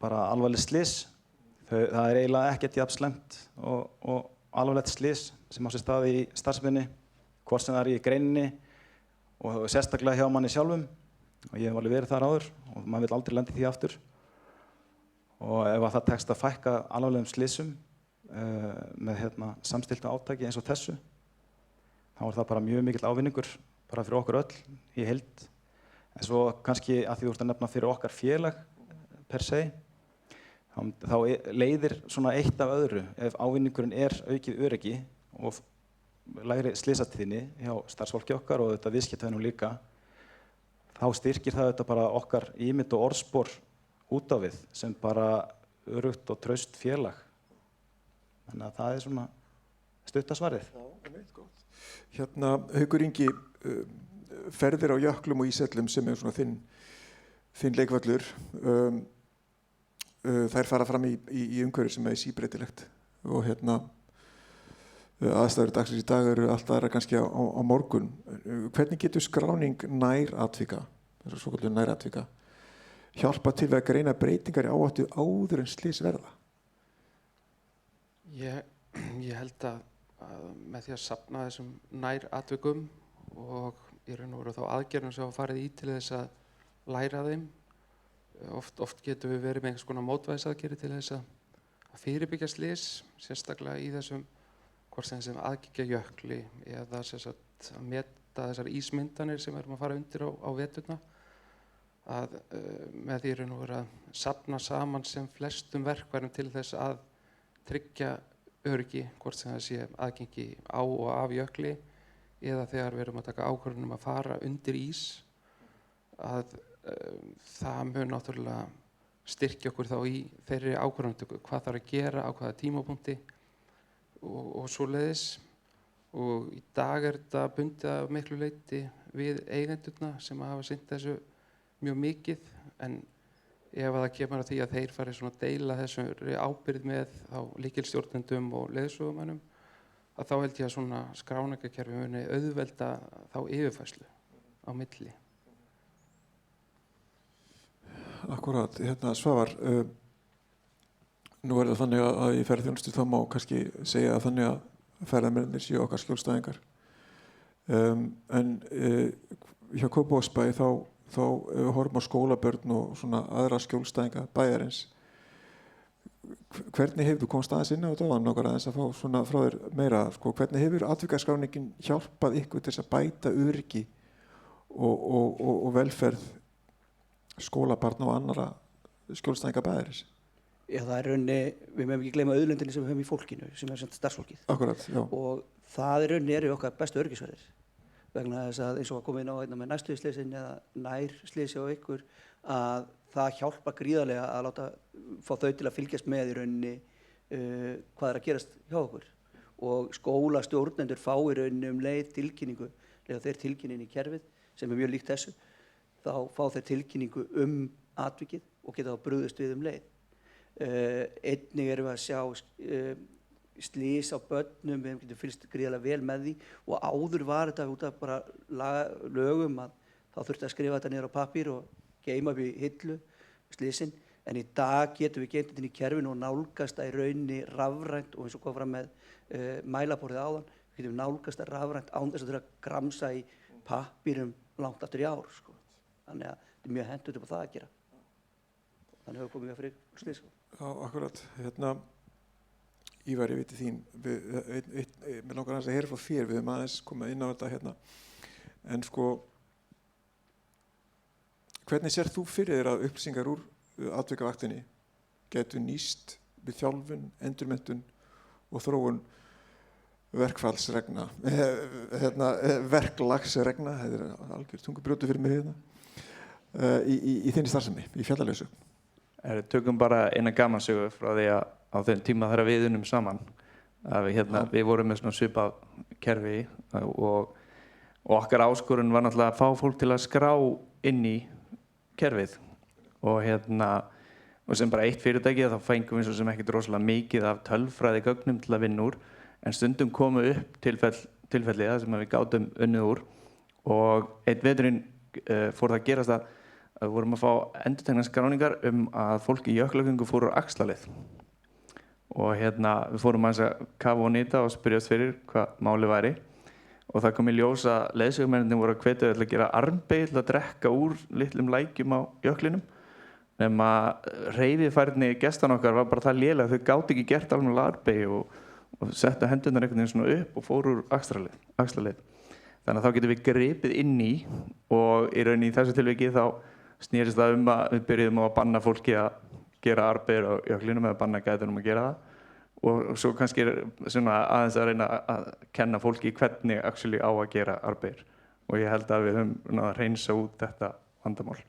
bara alvarleg slys, það er eiginlega ekkert jafn slæmt og alvarlegt slys sem á sér stað í starfseminni, hvort sem það er í greininni og sérstaklega hjá manni sjálfum, og ég hef alveg verið þar áður og maður vill aldrei lenda í því aftur. Og ef það tekst að fækka alvarlegum slysum með samstilltu átaki eins og þessu, þá er það bara mjög mikill ávinningur bara fyrir okkur öll í heild. En svo kannski að því þú ert að nefna fyrir okkar félag per se, þá leiðir svona eitt af öðru. Ef ávinningurinn er aukið öryggi og lægri slysatíðni hjá starfsfólki okkar og þetta viðskiptavinum líka, þá styrkir það þetta bara okkar ímynd og orðspor út á við sem bara öruggt og traust félag. Þannig að það er svona stutta svarið. Haukur Ingi, ferðir á jöklum og ísellum sem er svona þinn leikvöllur, þær fara fram í umhverfi sem er síbreytilegt og aðstæður dagsins í dag eru allt aðra kannski á morgun. Hvernig getur skráning næratvika, þessar svoköldu næratvika, hjálpa til við að greina breytingar í áhættu áður en slys verða? Ég held að með því að safna þessum næratvikum og í raun og veru þá aðgerðum sem hafa farið í til þess að læra þeim, oft getum við verið með einhvers konar mótvægisaðgerðir til þess að fyrirbyggja slys, sérstaklega í þessum hvort sem aðgengja jökli eða að meta þessar ísmyndanir sem við erum að fara undir á veturna, að með því raun og veru að safna saman sem flestum verkværum til þess að tryggja öryggi, hvort sem það sé aðgengi á og af jökli eða þegar við erum að taka ákvörðun um að fara undir ís, að það mun náttúrulega styrkja okkur þá í þeirri ákvörðunartöku, hvað þarf að gera á hvaða tímapunkti og svoleiðis. Og í dag er þetta bundið að miklu leyti við eigendurna sem hafa sinnt þessu mjög mikið, en ef það kemur að því að þeir fari svona að deila þessu ábyrgð með þá lykilstjórnendum og leiðsögumönnum, að þá held ég að svona skráningarkerfi muni auðvelda þá yfirfærslu á milli. Akkúrat, Svavar, nú er það þannig að í ferðaþjónustu þá má kannski segja að þannig að ferðamennirnir séu okkar skjólstæðingar. En hjá Kópavogsbæ þá horfum á skólabörn og svona aðra skjólstæðinga bæjarins. hvernig hefur þú komst aðeins inn á þetta og langar aðeins að fá svona frá þér meira, sko, hvernig hefur atvikskráningin hjálpað ykkur til þess að bæta öryggi og velferð skólabarna og annara skjólstæðinga bæðaris? Já, það er rauninni, við meðum ekki gleyma auðlindinni sem við höfum í fólkinu, sem er starfsfólkið. Akkurat, já. Og það er rauninni eru okkar bestu öryggisverðir. Vegna þess að eins og að koma inn á með nærstöðusleysin eða nærsleysi á ykkur, að það hjálpa gríðarlega að fá þau til að fylgjast með í rauninni hvað er að gerast hjá okkur. Og skólastjórnendur fá í rauninni leið tilkynningu, eða þeir tilkynnin í kerfið, sem er mjög líkt þessu, þá fá þeir tilkynningu atvikið og geta þá brugðist við leið. Einnig erum við að sjá slys á börnum, við getum fylgst gríðarlega vel með því og áður var þetta út af bara lögum að þá þurfti að skrifa þetta niður á pappír og geyma upp í hillu slysin, en í dag getum við geymt þetta inn í kerfinu og nálgast það í rauninni rafrænt og eins og kom fram með mælaborðið áðan, við getum nálgast það rafrænt án þess að þurfa að gramsa í pappírum langt aftur í ár, sko. Þannig að þetta er mjög hentugt upp á það að gera. Þannig hefur komið fyrir slys. Já, akkurat. Ívar, ég veit þín, mér langar aðeins að heyra frá þér, við höfum aðeins komið inn á þetta hérna, en sko, hvernig sér þú fyrir þér að upplýsingar úr atvikavaktinni getur nýst við þjálfun, endurmenntun og þróun verkfallsregna, verklagsregna, þetta er algjör tungubrjótu fyrir mér hérna, í þinni starfsemi, í Fjallalausu? Tökum bara eina gamansögu frá því að á þeim tíma þegar við unnum saman að við vorum með svona svipað kerfi og okkar áskorun var náttúrulega að fá fólk til að skrá inn í kerfið og og sem bara eitt fyrirtæki þá fengum við svo sem ekkert rosalega mikið af tölfræði gögnum til að vinna úr en stundum komu upp tilfelli það sem við gátum unnið úr og einn veturinn fór það að gerast að við vorum að fá endurteknar skráningar að fólk í jöklagöngu fór úr axlarleið og við fórum aðeins að kafa og nýta og spyrjast fyrir hvað máli væri og það kom í ljós að leiðsögumennirnir voru að hvetja til að gera armbeygju til að drekka úr litlum lækjum á jöklinum nema hreyfifærni gestanna okkar var bara það lélega þau gátu ekki gert almennilega armbeygju og settu hendurnar einhvern veginn svona upp og fóru úr axlarleið. Þannig að þá getum við gripið inn í og í rauninni í þessu tilviki þá snýrist það að við byrjuðum á að banna fólki að gera arbeigur á jöklinum eða banna gætunum að gera það og svo kannski svona aðeins að reyna að kenna fólki hvernig actually á að gera arbeigur og ég held að við höfum náð að reynsa út þetta vandamál.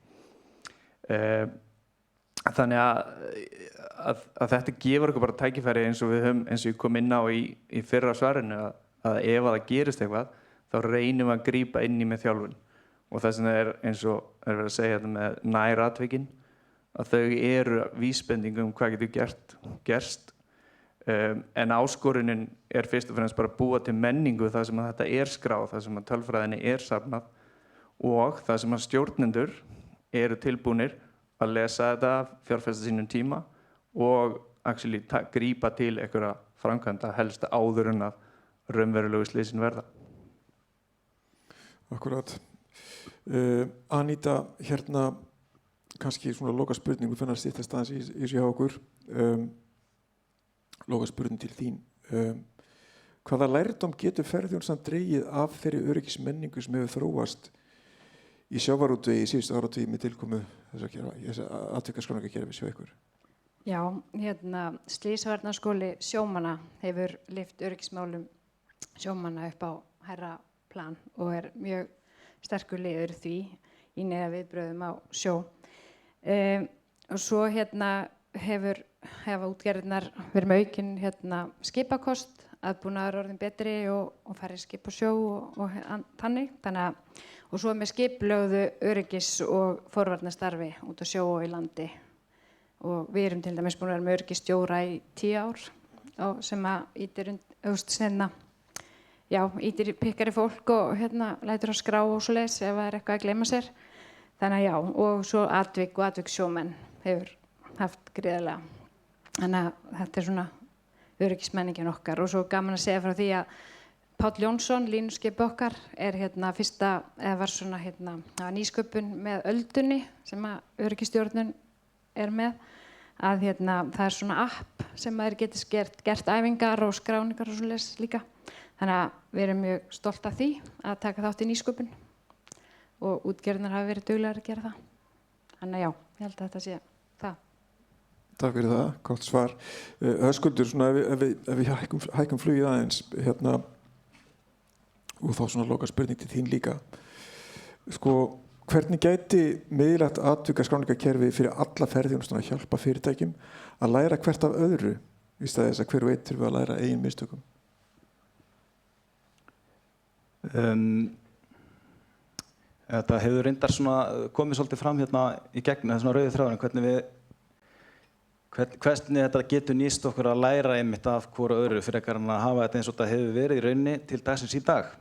Þannig að þetta gefur okkur bara tækifæri eins og við höfum, eins og ég kom inn á í fyrra svarinu að ef það gerist eitthvað þá reynum við að grípa inn í með þjálfun og þess vegna er eins og verið að segja þetta með næratvikin að þau eru vísbending hvað getur gerst en áskorunin er fyrst og fremst bara að búa til menningu þar sem að þetta er skráð, þar sem að tölfræðinni er safnað og þar sem að stjórnendur eru tilbúnir að lesa þetta, fjárfesta sínum tíma og actually grípa til einhverja framkvæmda helst áður en að raunverulegu slysin verða. Akkurat. Aníta, kannski svona loka spurningu fyrir að styttast aðeins í sig hjá okkur. Loka spurning til þín. Hvaða lærdóm getur ferðaþjónustan dregið af þeirri öryggismenningu sem hefur þróast í sjávarútvegi í síðustu áratugi með tilkomu þessa atvikaskráningakerfis hjá ykkur? Já, Slysvarnarskóli sjómanna hefur lyft öryggismálum sjómanna upp á hærra plan og er mjög sterkur liður því í neða viðbröðum á sjó. Og svo hefa útgerðirnar verið með aukinn skipakost, aðbúnaður orðin betri og færri skip á sjó og þannig. Og svo með skiplögðu öryggis- og forvarnastarfi út á sjó og í landi. Og við erum til dæmis búin að vera með öryggisstjóra í 10 ár sem að ítir pikkar í fólk og lætur að skrá og svoleiðis ef það er eitthvað að gleyma sér. Þannig að já, og svo atvik og atvikssjómenn hefur haft gríðarlega. Þannig að þetta er svona öryggismenningin okkar og svo gaman að segja frá því að Páll Jónsson, línuskipi okkar, er var svona nýsköpun með öldunni sem að öryggisstjórnun er með. að það er svona app sem maður getur gert æfingar og skráningar og svoleiðis líka. Þannig að við erum mjög stolt af því að taka þátt í nýsköpun og útgerðirnar hafa verið duglegar að gera það. Þannig að já, ég held að þetta sé það. Takk fyrir það, gott svar. Höskuldur, svona ef við hækkum flugið aðeins, og þá svona loka spurning til þín líka. Sko, hvernig gæti miðlægt atvikaskráningakerfi fyrir alla ferðaþjónustuna að hjálpa fyrirtækjum að læra hvert af öðru í stað þess að hver og einn þurfi að læra eigin mistökum? Þetta hefur reyndar svona komið svolítið fram hérna í gegn, það er svona rauði þráðurinn, hvernig þetta getur nýst okkur að læra einmitt af hvoru öðru fyrir að hafa þetta eins og þetta hefur verið í rauninni til dagsins í dag.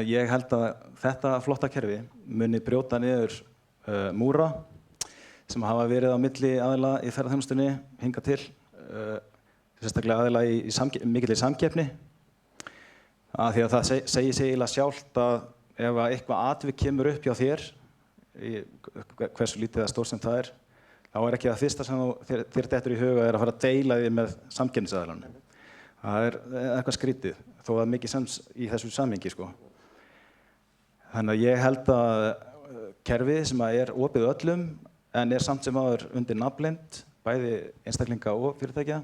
Ég held að þetta flotta kerfi muni brjóta niður múra sem hafa verið á milli aðila í ferðaþjónustunni hingað til, sérstaklega aðila í mikilli samkeppni. Af því að það segir sig eiginlega sjálft að ef eitthvað atvik kemur upp hjá þér, hversu lítið eða stórt sem það er, þá er ekki það fyrsta sem þér dettur í huga að fara að deila því með samkeppnisaðilanum. Það er eitthvað skrítið, þó að mikið sens í þessu samhengi, sko. Þannig að ég held að kerfið sem er opið öllum, en er samt sem áður undir nafnleynd, bæði einstaklinga og fyrirtækja,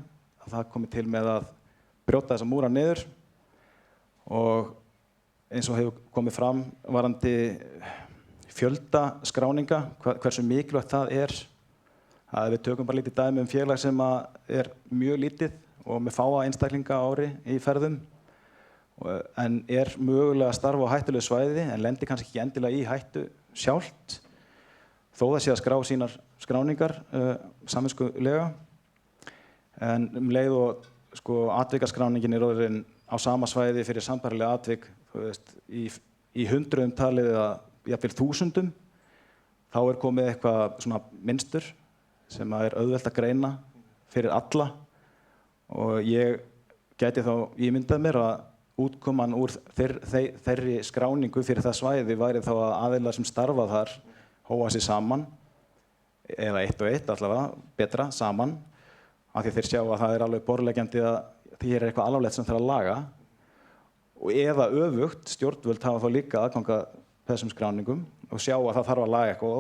að það komi til með að brjóta þessa múra niður og eins og hefur komið fram varðandi fjölda skráninga, hversu mikilvægt það er. Að við tökum bara lítið dæmi félag sem er mjög lítið og með fáa einstaklinga á ári í ferðum en er mögulega að starfa á hættulegu svæði en lendir kannski ekki endilega í hættu sjálft þó það sé að skrá sínar skráningar samviskulega en leið og atvikaskráningin er orðin á sama svæði fyrir sambærilega atvik í hundruðum talið eða jafnvel þúsundum þá er komið eitthvað svona mynstur sem er auðvelt að greina fyrir alla og ég gæti þá ímyndað mér að útkoman úr þeirri skráningu fyrir það svæði væri þá að aðilar sem starfa þar hóa sig saman eða eitt og eitt allavega betra saman af því þeir sjá að það er alveg borðleggjandi að því er eitthvað alvarlegt sem þarf að laga og eða öfugt stjórnvöld hafa þá líka aðgang að þessum skráningum og sjá að það þarf að laga eitthvað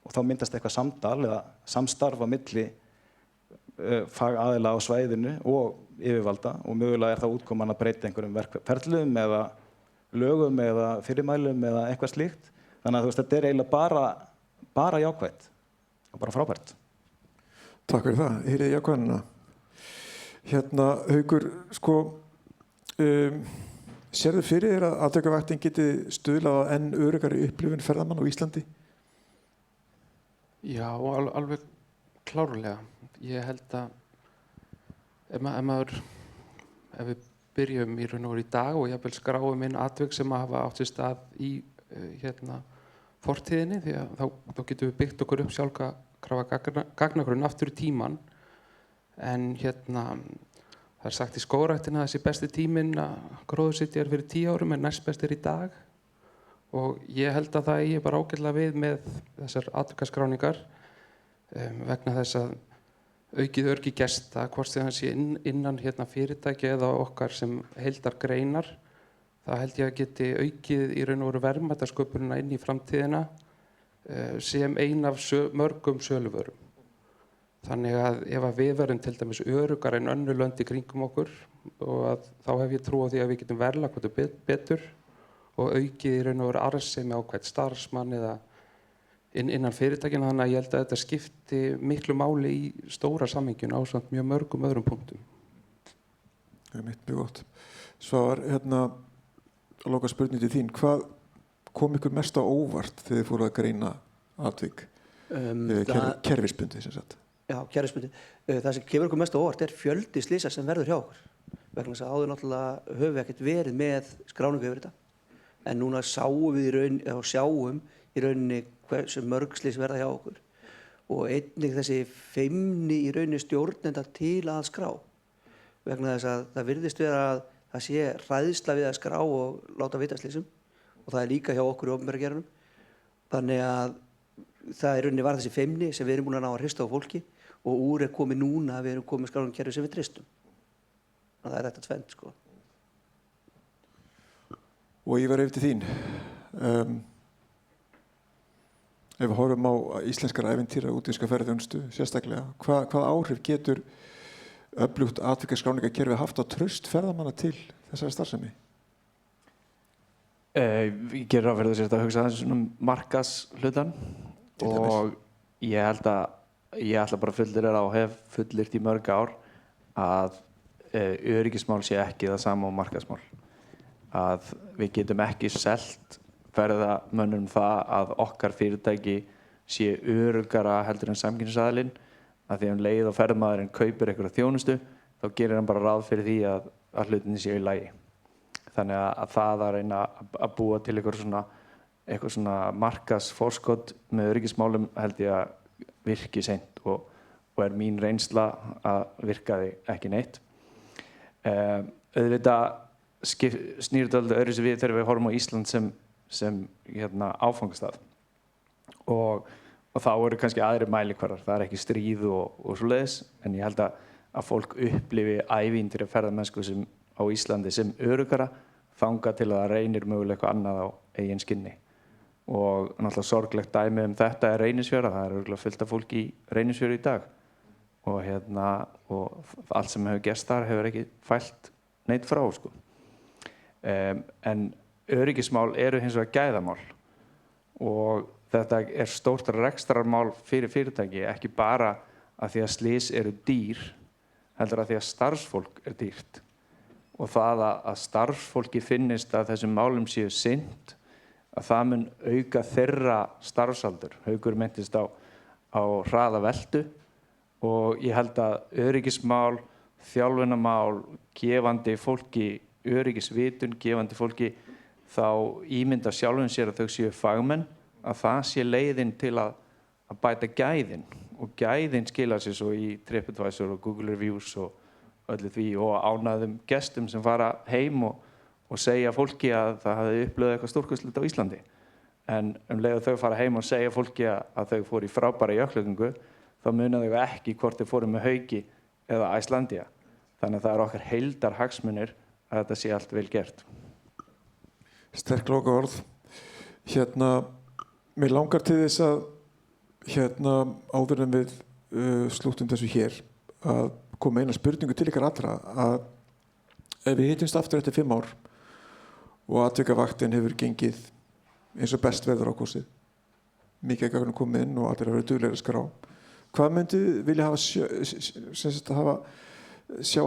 og þá myndast eitthvað samtal eða samstarf á milli fagaðila á svæðinu og yfirvalda og mögulega er það útkoman að breyta einhverjum ferlum eða lögum eða fyrirmælum eða eitthvað slíkt. Þannig að þetta er eiginlega bara jákvætt og bara frábært. Takk fyrir það. Heyrið jákvæðina. Haukur, sérðu fyrir þér að atvikavaktin geti stuðlað að enn öruggari upplifun ferðamanna á Íslandi? Já, alveg klárlega. Ég held að ef við byrjum í raun og veru í dag og jafnvel skráum inn atvik sem hafa átt sér stað í fortíðinni því að þá getum við byggt okkur upp sjálfkrafa gagnagrunn aftur í tíman en það er sagt í skógræktinni að þessi besti tíminn að gróðursetja fyrir 10 árum en næst best í dag og ég held að það eigi bara ágætlega við með þessar atvikaskráningar vegna þess að aukið öryggi gesta, hvort sem það sé innan fyrirtækja eða okkar sem heildar greinar, það held ég að geti aukið í raun og veru verðmætasköpunina inn í framtíðina sem ein af mörgum söluvörum. Þannig að ef við verðum til dæmis öruggar en önnur lönd í kringum okkur og þá hef ég trú á því að við getum verðlagt þetta betur og aukið í raun og veru arðsemi á hvern starfsmann eða innan fyrirtækina þannig að ég held að þetta skipti miklu máli í stóra samhenginu á samt mjög mörgum öðrum punktum. Það er mjög gott. Svavar, að loka spurningu til þín, hvað kom ykkur mest á óvart þegar þið fóruð að greina atvik kerfisbundið sem sagt? Já, kerfisbundið. Það sem kemur okkur mest á óvart er fjöldi slysa sem verður hjá okkur. Vegna þess að áður náttúrulega höfum við ekkert verið með skráningu yfir þetta. En núna sjáum í rauninni hversu mörg slys verða hjá okkur og einnig þessi feimni í rauninni stjórnenda til að skrá vegna þess að það virðist vera að það sé hræðsla við að skrá og láta vita slysum og það er líka hjá okkur í opinbera geiranum þannig að það í rauninni var þessi feimni sem við erum búin að ná að hrista á fólki og úr komið núna að við erum komið skráningarkerfi sem við treystum. Þannig að það þetta tvennt, sko. Og ég var yfir til þín. Ef við horfum á íslenskar ævintýra útvíska ferðaþjónustu sérstaklega, hvað áhrif getur öflugt atvikaskráningarkerfi haft á traust ferðamanna til þessari starfsemi? Ég gerir ráð fyrir að hugsa aðeins markaðshlutann og ég ætla bara fullyrða og hef fullyrt í mörg ár að öryggismál sé ekki það sama og markaðsmál. Að við getum ekki selt ferðamönnum það að okkar fyrirtæki sé öruggara heldur en samkeppnisaðilinn, að því að leið og ferðamaðurinn kaupir einhverja þjónustu, þá gerir hann bara ráð fyrir því að hlutinni séu í lagi. Þannig að það að reyna að búa til eitthvað svona markaðsforskot með öryggismálum held ég að virki seint og er mín reynsla að virkaði ekki neitt. Auðvitað snýr þetta alltaf öðruvísi við þegar við horfum á Ísland sem áfangastað og þá eru kannski aðrir mælikvarðar, það er ekki stríð og svoleiðis, en ég held að fólk upplifi ævintýra ferðamennsku sem á Íslandi sem öruggara þangað til að það reynir mögulega eitthvað annað á eigin skinni. Og náttúrulega sorglegt dæmi þetta er Reynisfjara, það er örugglega fullt af fólki í Reynisfjöru í dag og allt sem hefur gerst þar hefur ekki fælt neitt frá, sko. En öryggismál eru hins vegar gæðamál og þetta er stórt rekstrarmál fyrir fyrirtæki, ekki bara að því að slys eru dýr, heldur að því að starfsfólk er dýrt. Og það að starfsfólki finnist að þessum málum séu sinnt, að það mun auka þeirra starfsaldur. Haukur minntist á hraða veltu og ég held að öryggismál, þjálfunarmál, gefandi fólki öryggisvitund, gefandi fólki þá ímynda sjálfum sér að þau séu fagmenn, að það sé leiðin til að bæta gæðin. Og gæðin skilar sér svo í TripAdvisor og Google Reviews og öllu því og ánægðum gestum sem fara heim og segja fólki að það hafi upplifað eitthvað stórkostlegt á Íslandi. En leið að þau fara heim og segja fólki að þau fóru í frábæra jöklagöngu, þá muna þau ekki hvort þau fóru með Hauki eða Icelandia. Þannig að það er okkar heildarhagsmunir að þetta sé allt vel gert. Sterk lokaorð. Mér langar til þess að áður en við slúttum þessu hér að koma eina spurningu til ykkar allra, að ef við hittumst aftur eftir 5 ár og atvikavaktin hefur gengið eins og best veður á kosið, mikið gögn komið inn og allir hafa verið duglegir að skrá, hvað myndu vilja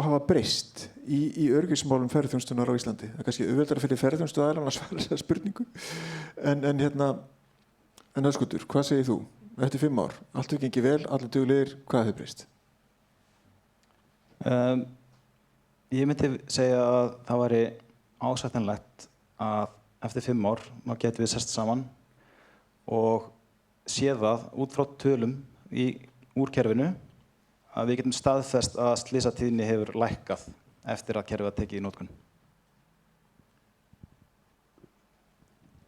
hafa breyst í öryggismálum ferðaþjónustunnar á Íslandi? Það er kannski auðveldara fyrir ferðaþjónustuaðilann að svara þessa spurningu, en Höskuldur, hvað segir þú? Eftir 5 ár, allt hefur gengið vel, allir duglegir, hvað hefur breyst? Ég myndi segja að það væri ásættanlegt að eftir 5 ár þá getum við sest saman og séð það út frá tölum úr kerfinu að við getum staðfest að slysatíðni hefur lækkað eftir að kerfið var tekið í notkun.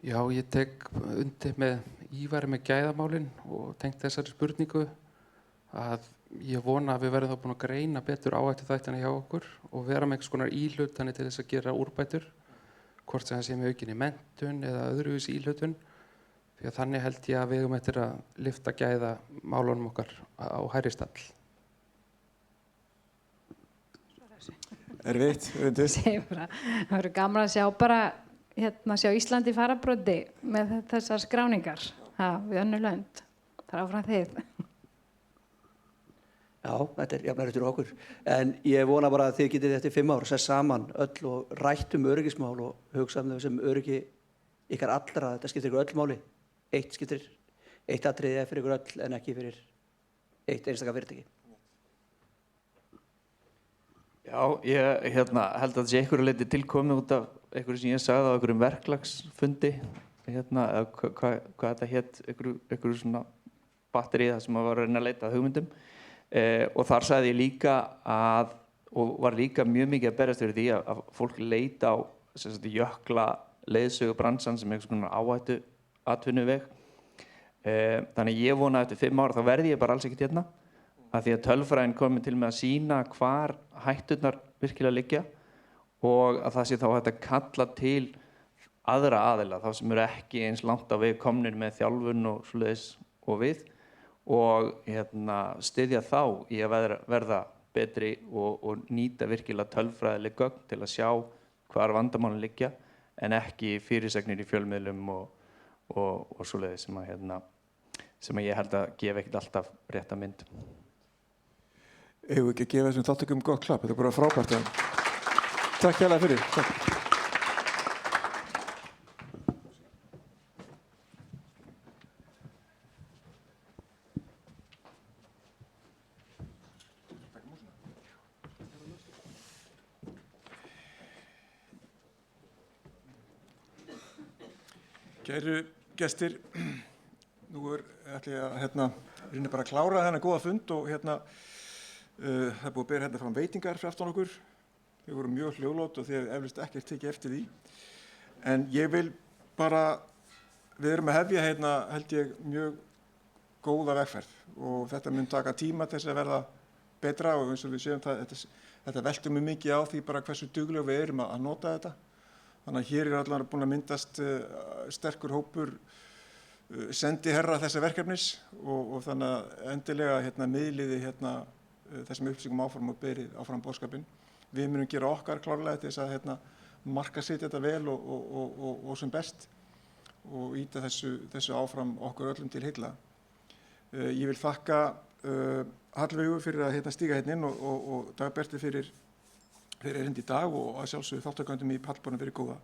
Já, ég tek undir með Ívari með gæðamálin og tengt þessari spurningu að ég vona að við verðum þá búin að greina betur áhættu þættina hjá okkur og vera með einhvers konar íhlutani til þess að gera úrbætur, hvort sem það sé með aukinni menntun eða öðruvísi íhlutun, því að þannig held ég að við eigum eftir að lyfta gæða málunum okkar á hærri stall. Erfitt, Unndís? Það verður gaman að sjá Íslandi í fararbroddi með þessar skráningar við önnur lönd. Það er áfram þið. Já, þetta er jafnlega eftir okkur. En ég vona bara að þið getið eftir 5 ár sett saman öll og rætt öryggismál og hugsa þau sem öryggi ykkar allra. Þetta skiptir ykkur öll máli. Eitt atriði fyrir ykkur öll en ekki fyrir eitt einstaka fyrirtæki. Já, ég held að þetta sé einhverju leyti tilkomið út af einhverju sem ég sagði á einhverjum verklagsfundi, hvað þetta hét, einhverju svona batterið þar sem var að reyna að leita að hugmyndum. Og þar sagði ég líka og var líka mjög mikið að berjast fyrir því að fólk leita á jökla leiðsögubransan sem einhvers konar áhættu atvinnuveg. Þannig ég vona eftir 5 ár þá verði ég bara alls ekkert hérna, að því að tölfræðin komi til með að sýna hvar hætturnar virkilega liggja og að það sé þá hægt að kalla til aðra aðila, þá sem eru ekki eins langt á veg komnir með þjálfun og svoleiðis og við og styðja þá í að verða betri og nýta virkilega tölfræðileg gögn til að sjá hvar vandamálin liggja en ekki fyrirsagnir í fjölmiðlum og svoleiðis sem ég held að gefa ekkert alltaf rétta mynd. Eigum við ekki að gefa þessum þáttökum gott klapp, þetta er bara frábært. Takk hérlega fyrir. Takk. Kæru gestir, nú ætla ég að reyna bara að klára þennan góða fund og það er búið að bera fram veitingar fyrir aftan okkur. Þau voru mjög hljóðlát og þið hefur eflaust ekkert tekið eftir því. En ég vil bara, við erum að hefja held ég mjög góða vegferð og þetta mun taka tíma til þess að verða betra og eins og við séum þetta veltum við mikið á því bara hversu dugleg við erum að nota þetta. Þannig að hér allar búin að myndast sterkur hópur sendiherra þessa verkefnis og þannig að endilega miðliði þessum upplýsingum áfram og berið áfram boðskapinn. Við munum gera okkar klárlega til þess að markaðssetja þetta vel og sem best og ýta þessu áfram okkur öllum til heilla. Ég vil þakka Hallveigu fyrir að stíga inn og Dagberti fyrir erindi í dag og að sjálfsögðu þáttökandum í pallborðinu fyrir góða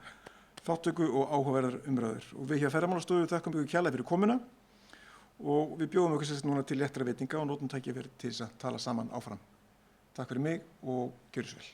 þáttöku og áhugaverðar umræður. Og við hér Ferðamálastofu þakkum ykkur kærlega fyrir komuna og við bjóðum ykkur núna til léttra veitinga og notum tækifæri til þess að tala saman áfram. Takk fyrir mig og gjörið svo vel.